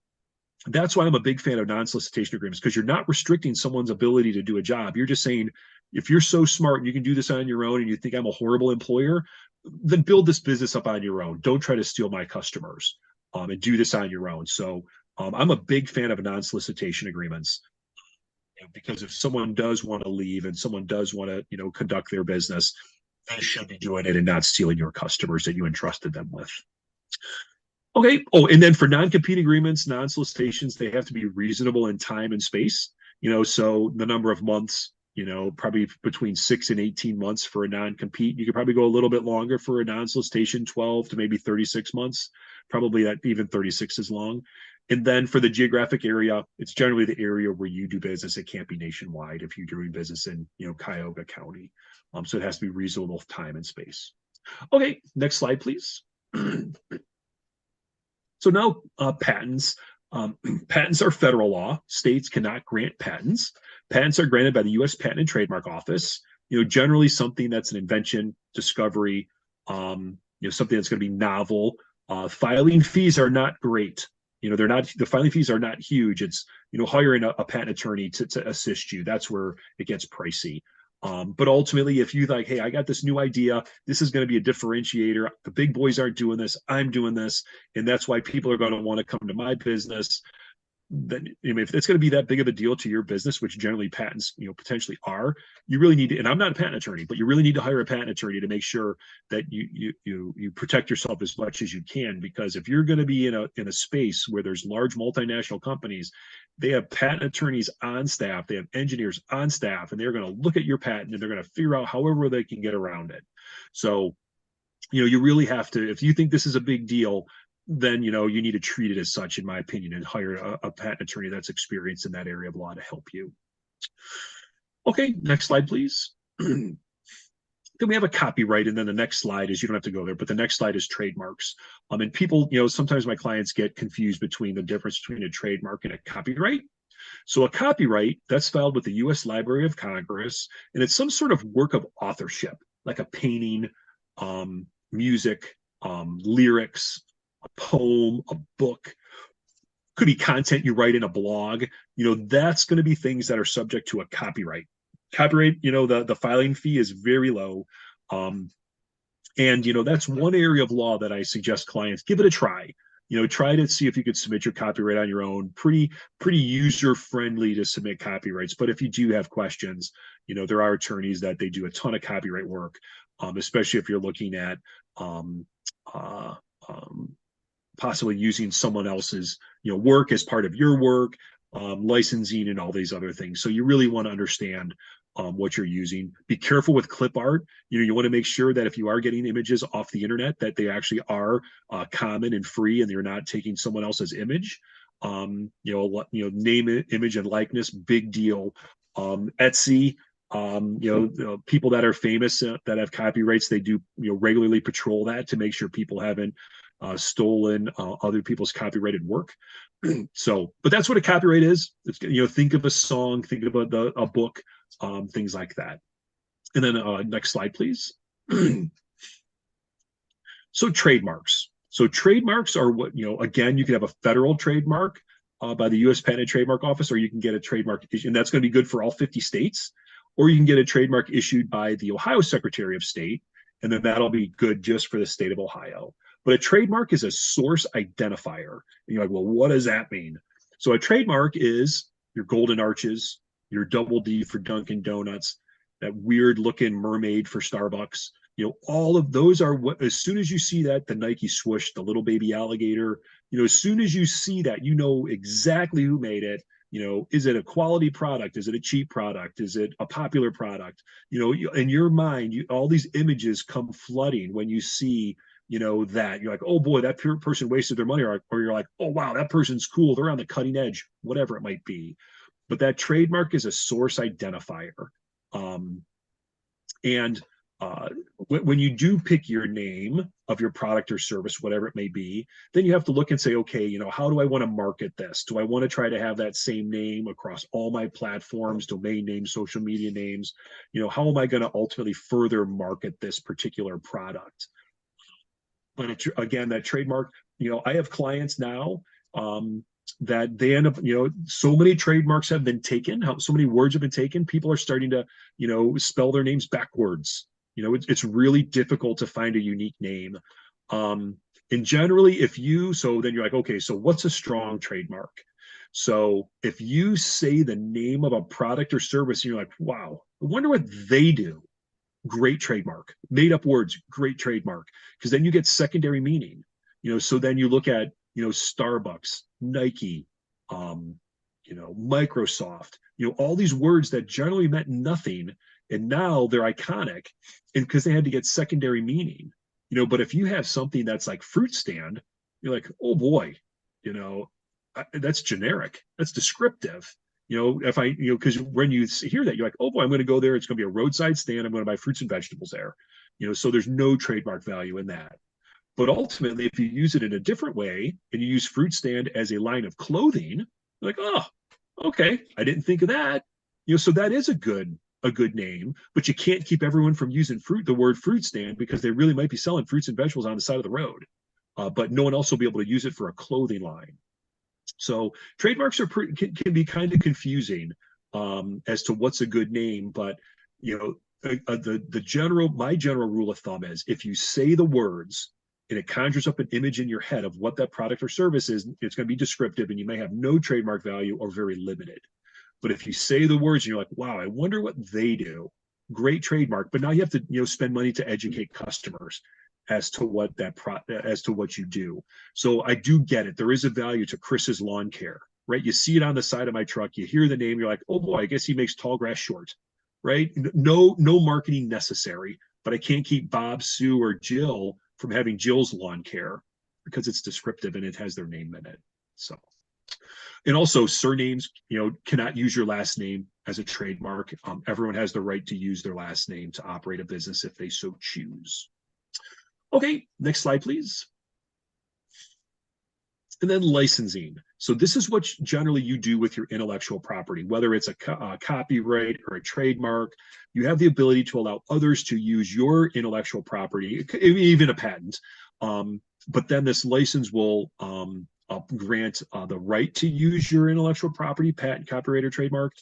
that's why I'm a big fan of non-solicitation agreements, because you're not restricting someone's ability to do a job. You're just saying, if you're so smart and you can do this on your own and you think I'm a horrible employer, then build this business up on your own. Don't try to steal my customers and do this on your own. So I'm a big fan of non-solicitation agreements, because if someone does want to leave and someone does want to conduct their business, they should be doing it and not stealing your customers that you entrusted them with. Okay. Oh, and then for non-compete agreements, non-solicitations, they have to be reasonable in time and space. So the number of months, probably between 6 and 18 months for a non-compete. You could probably go a little bit longer for a non-solicitation, 12 to maybe 36 months. Probably that even 36 is long. And then for the geographic area, it's generally the area where you do business. It can't be nationwide if you're doing business in, Cuyahoga County. So it has to be reasonable time and space. Okay, next slide, please. So now patents. Patents are federal law. States cannot grant patents. Patents are granted by the U.S. Patent and Trademark Office. Generally something that's an invention, discovery, something that's going to be novel. Filing fees are not great. They're not. The filing fees are not huge. It's hiring a patent attorney to assist you. That's where it gets pricey. But ultimately, if you like, hey, I got this new idea, this is going to be a differentiator. The big boys aren't doing this. I'm doing this. And that's why people are going to want to come to my business. Then if it's going to be that big of a deal to your business, which generally patents, potentially are, you really need to, and I'm not a patent attorney, but you really need to hire a patent attorney to make sure that you protect yourself as much as you can. Because if you're going to be in a space where there's large multinational companies, they have patent attorneys on staff, they have engineers on staff, and they're going to look at your patent and they're going to figure out however they can get around it. So, you really have to, if you think this is a big deal, then you need to treat it as such, in my opinion, and hire a patent attorney that's experienced in that area of law to help you. Okay, next slide, please. Then we have a copyright, and then the next slide is, you don't have to go there, but the next slide is trademarks. And people, sometimes my clients get confused between the difference between a trademark and a copyright. So a copyright, that's filed with the U.S. Library of Congress, and it's some sort of work of authorship, like a painting, music, lyrics, a poem, a book, could be content you write in a blog. That's going to be things that are subject to a copyright. Copyright, the filing fee is very low. And that's one area of law that I suggest clients give it a try. Try to see if you could submit your copyright on your own. Pretty user friendly to submit copyrights. But if you do have questions, there are attorneys that they do a ton of copyright work, especially if you're looking at possibly using someone else's work as part of your work, licensing and all these other things. So you really want to understand what you're using. Be careful with clip art. You want to make sure that if you are getting images off the internet, that they actually are common and free, and you're not taking someone else's image. Name, image, and likeness, big deal. Etsy, people that are famous that have copyrights, they do regularly patrol that to make sure people haven't stolen other people's copyrighted work. So, but that's what a copyright is. It's, think of a song, think of a book, things like that. And then next slide, please. So trademarks. So trademarks are what, again, you can have a federal trademark by the U.S. Patent and Trademark Office, or you can get a trademark, and that's going to be good for all 50 states, or you can get a trademark issued by the Ohio Secretary of State, and then that'll be good just for the state of Ohio. But a trademark is a source identifier. And you're like, well, what does that mean? So a trademark is your golden arches, your double D for Dunkin' Donuts, that weird looking mermaid for Starbucks. All of those are what, as soon as you see that, the Nike swoosh, the little baby alligator, as soon as you see that, you know exactly who made it. Is it a quality product? Is it a cheap product? Is it a popular product? In your mind, all these images come flooding when you see, that you're like, oh boy, that person wasted their money, or you're like, oh wow, that person's cool. They're on the cutting edge, whatever it might be. But that trademark is a source identifier. And when you do pick your name of your product or service, whatever it may be, then you have to look and say, okay, how do I want to market this? Do I want to try to have that same name across all my platforms, domain names, social media names? How am I going to ultimately further market this particular product? But again, that trademark, I have clients now that they end up, so many trademarks have been taken, so many words have been taken. People are starting to, spell their names backwards. It's really difficult to find a unique name. And generally, so then you're like, okay, so what's a strong trademark? So if you say the name of a product or service, and you're like, wow, I wonder what they do. Great trademark. Made up words, great trademark. Because then you get secondary meaning. So then you look at, Starbucks, Nike, Microsoft, all these words that generally meant nothing, and now they're iconic, and because they had to get secondary meaning. But if you have something that's like fruit stand, you're like, oh boy, that's generic, that's descriptive. Because when you hear that, you're like, oh boy, I'm going to go there, it's going to be a roadside stand, I'm going to buy fruits and vegetables there. So there's no trademark value in that. But ultimately, if you use it in a different way and you use fruit stand as a line of clothing, you're like, oh, okay, I didn't think of that. So that is a good name, but you can't keep everyone from using the word fruit stand, because they really might be selling fruits and vegetables on the side of the road. But no one else will be able to use it for a clothing line. So trademarks can be kind of confusing as to what's a good name, but my general rule of thumb is, if you say the words and it conjures up an image in your head of what that product or service is, it's going to be descriptive, and you may have no trademark value or very limited. But if you say the words and you're like, wow, I wonder what they do, great trademark. But now you have to, spend money to educate customers as to what you do. So I do get it. There is a value to Chris's Lawn Care, right? You see it on the side of my truck, you hear the name, you're like, oh boy, I guess he makes tall grass short, right? No marketing necessary, but I can't keep Bob, Sue, or Jill from having Jill's Lawn Care, because it's descriptive and it has their name in it. So, and also surnames, cannot use your last name as a trademark. Everyone has the right to use their last name to operate a business if they so choose. Okay, next slide, please. And then licensing. So this is what generally you do with your intellectual property, whether it's a copyright or a trademark. You have the ability to allow others to use your intellectual property, even a patent. But then this license will grant the right to use your intellectual property, patent, copyright, or trademark,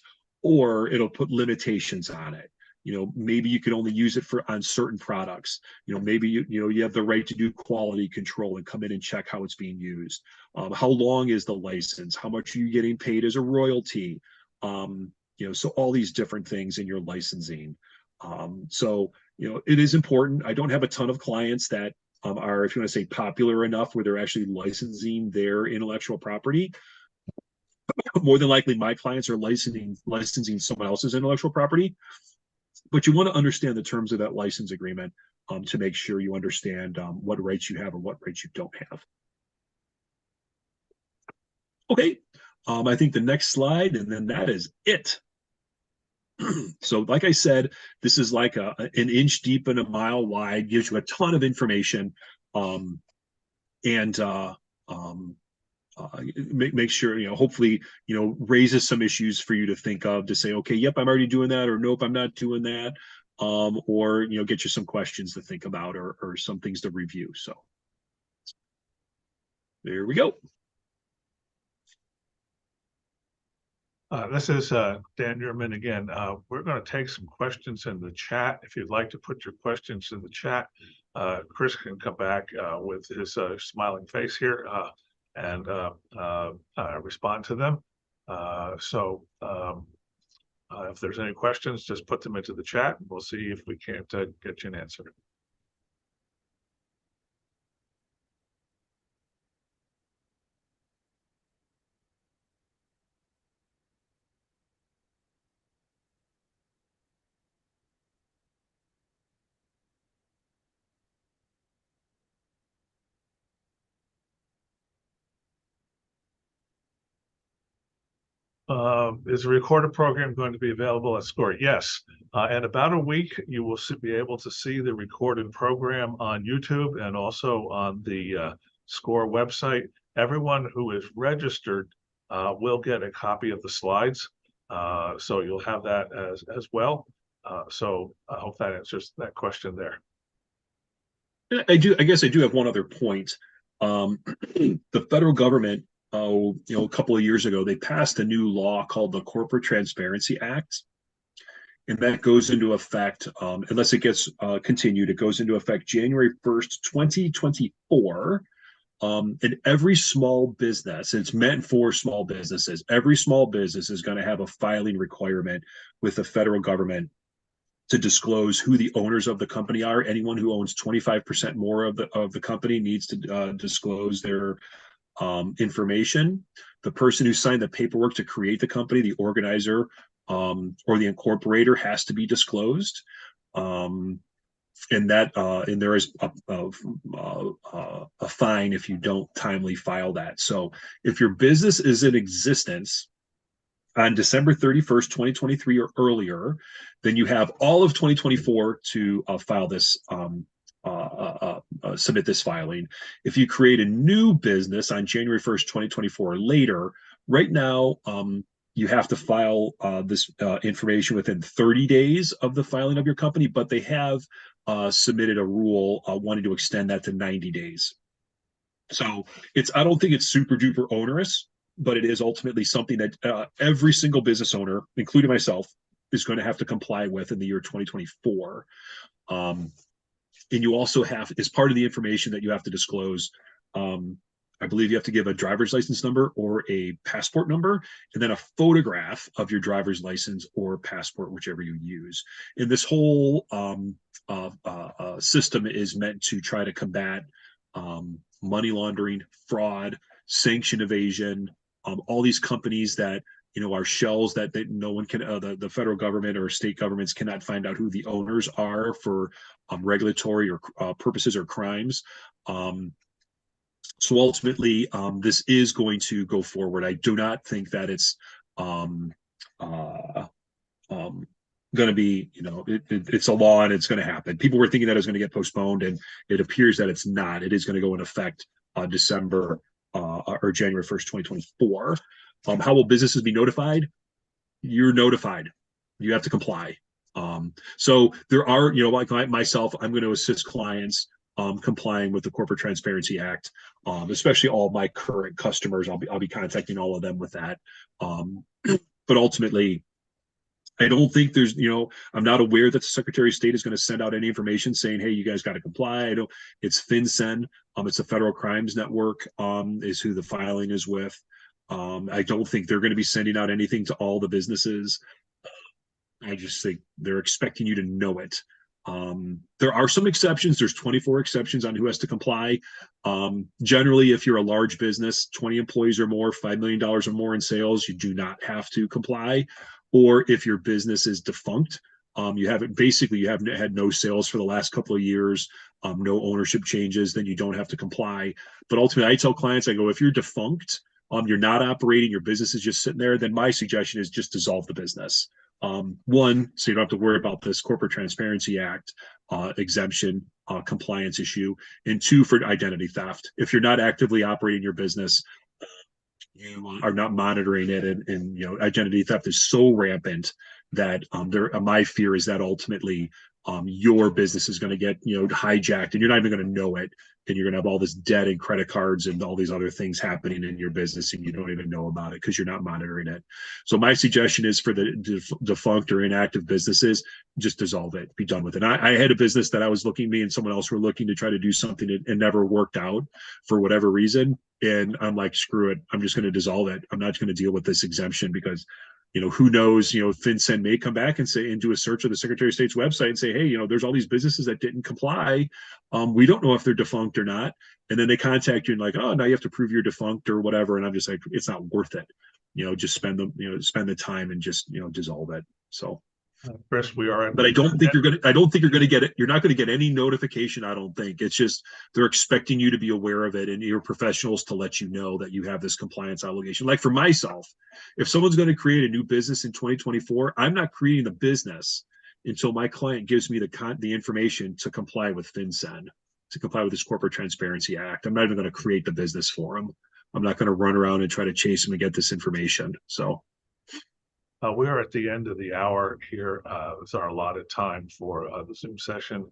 or it'll put limitations on it. Maybe you can only use it on certain products. Maybe you have the right to do quality control and come in and check how it's being used. How long is the license? How much are you getting paid as a royalty? So all these different things in your licensing. So it is important. I don't have a ton of clients that are, if you want to say, popular enough where they're actually licensing their intellectual property. More than likely, my clients are licensing someone else's intellectual property. But you want to understand the terms of that license agreement to make sure you understand what rights you have or what rights you don't have. Okay, I think the next slide, and then that is it. So like I said, this is like an inch deep and a mile wide, gives you a ton of information. make sure, hopefully, raises some issues for you to think of to say, okay, yep, I'm already doing that, or nope, I'm not doing that. Or, get you some questions to think about, or some things to review. So there we go. This is Dan Newman again. We're going to take some questions in the chat. If you'd like to put your questions in the chat, Chris can come back with his smiling face here and respond to them. If there's any questions, just put them into the chat, and we'll see if we can't get you an answer. Is a recorded program going to be available at SCORE? Yes. In about a week, you will be able to see the recorded program on YouTube and also on the SCORE website. Everyone who is registered will get a copy of the slides. So you'll have that as well. So I hope that answers that question there. I guess I do have one other point. The federal government, a couple of years ago, they passed a new law called the Corporate Transparency Act. And that goes into effect, unless it gets continued, it goes into effect January 1st, 2024. And every small business, it's meant for small businesses, every small business is going to have a filing requirement with the federal government to disclose who the owners of the company are. Anyone who owns 25% more of the company needs to disclose their information. The person who signed the paperwork to create the company, the organizer or the incorporator, has to be disclosed. And there is a fine if you don't timely file that. So if your business is in existence on December 31st, 2023 or earlier, then you have all of 2024 to file this, submit this filing. If you create a new business on January 1st, 2024 or later, right now, you have to file this information within 30 days of the filing of your company, but they have submitted a rule wanting to extend that to 90 days. So I don't think it's super duper onerous, but it is ultimately something that every single business owner, including myself, is going to have to comply with in the year 2024. And you also have, as part of the information that you have to disclose, I believe you have to give a driver's license number or a passport number, and then a photograph of your driver's license or passport, whichever you use. And this whole system is meant to try to combat money laundering, fraud, sanction evasion, all these companies that are shells that no one can, the federal government or state governments cannot find out who the owners are for regulatory or purposes or crimes. So ultimately, this is going to go forward. I do not think that it's going to be, it's a law and it's going to happen. People were thinking that it was going to get postponed, and it appears that it's not. It is going to go in effect December or January 1st, 2024. How will businesses be notified? You're notified. You have to comply. So there are, like myself, I'm going to assist clients complying with the Corporate Transparency Act, especially all of my current customers. I'll be contacting all of them with that. But ultimately, I don't think there's, I'm not aware that the Secretary of State is going to send out any information saying, hey, you guys got to comply. It's FinCEN. It's the Federal Crimes Network is who the filing is with. I don't think they're going to be sending out anything to all the businesses. I just think they're expecting you to know it. There are some exceptions. There's 24 exceptions on who has to comply. Generally, if you're a large business, 20 employees or more, $5 million or more in sales, you do not have to comply. Or if your business is defunct, you haven't had no sales for the last couple of years, no ownership changes, then you don't have to comply. But ultimately, I tell clients, I go, if you're defunct, you're not operating, your business is just sitting there, then my suggestion is just dissolve the business. One, so you don't have to worry about this Corporate Transparency Act exemption compliance issue, and two, for identity theft. If you're not actively operating your business, you are not monitoring it, and identity theft is so rampant that my fear is that ultimately your business is going to get hijacked, and you're not even going to know it, and you're going to have all this debt and credit cards and all these other things happening in your business, and you don't even know about it because you're not monitoring it. So my suggestion is for the defunct or inactive businesses, just dissolve it, be done with it. I had a business that I was looking, me and someone else were looking to try to do something and never worked out for whatever reason. And I'm like, screw it. I'm just going to dissolve it. I'm not going to deal with this exemption because, who knows, FinCEN may come back and say, and do a search of the Secretary of State's website and say, hey, there's all these businesses that didn't comply. We don't know if they're defunct or not. And then they contact you and like, oh, now you have to prove you're defunct or whatever. And I'm just like, it's not worth it. Just spend the time and just, dissolve it. So. Chris, we are at But I don't think you're gonna get it. You're not gonna get any notification. I don't think. It's just they're expecting you to be aware of it and your professionals to let you know that you have this compliance obligation. Like for myself, if someone's going to create a new business in 2024, I'm not creating the business until my client gives me the information to comply with FinCEN, to comply with this Corporate Transparency Act. I'm not even going to create the business for them. I'm not going to run around and try to chase them and get this information. So. We are at the end of the hour here. It's our allotted time for the Zoom session.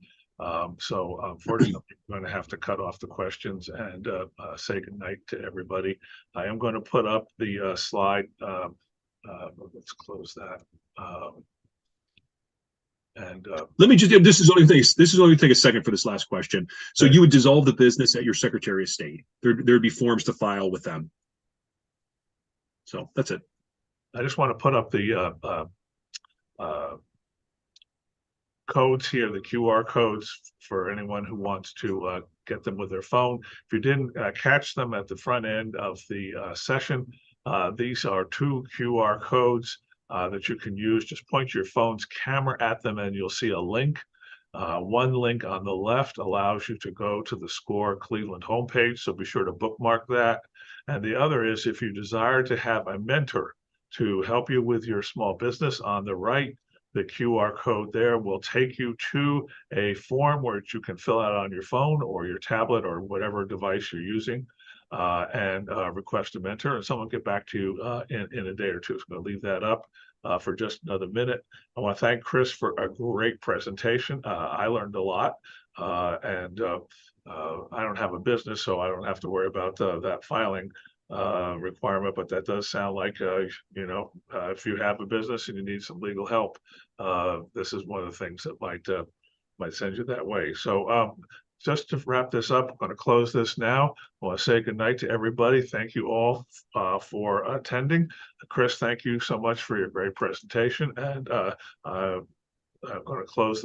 So unfortunately, I'm going to have to cut off the questions and say goodnight to everybody. I am going to put up the slide. Let's close that. Let me just, this is only take a second for this last question. So you would dissolve the business at your Secretary of State. There'd be forms to file with them. So that's it. I just want to put up the codes here, the QR codes for anyone who wants to get them with their phone. If you didn't catch them at the front end of the session, these are 2 QR codes that you can use. Just point your phone's camera at them and you'll see a link. One link on the left allows you to go to the SCORE Cleveland homepage, so be sure to bookmark that. And the other is if you desire to have a mentor to help you with your small business, on the right, the QR code there will take you to a form where you can fill out on your phone or your tablet or whatever device you're using and request a mentor, and someone will get back to you in a day or two. So I'm going to leave that up for just another minute. I want to thank Chris for a great presentation. I learned a lot and I don't have a business, so I don't have to worry about that filing requirement, but that does sound like if you have a business and you need some legal help, this is one of the things that might send you that way. So just to wrap this up, I'm going to close this now. I want to say goodnight to everybody. Thank you all for attending. Chris, thank you so much for your great presentation, and I'm going to close this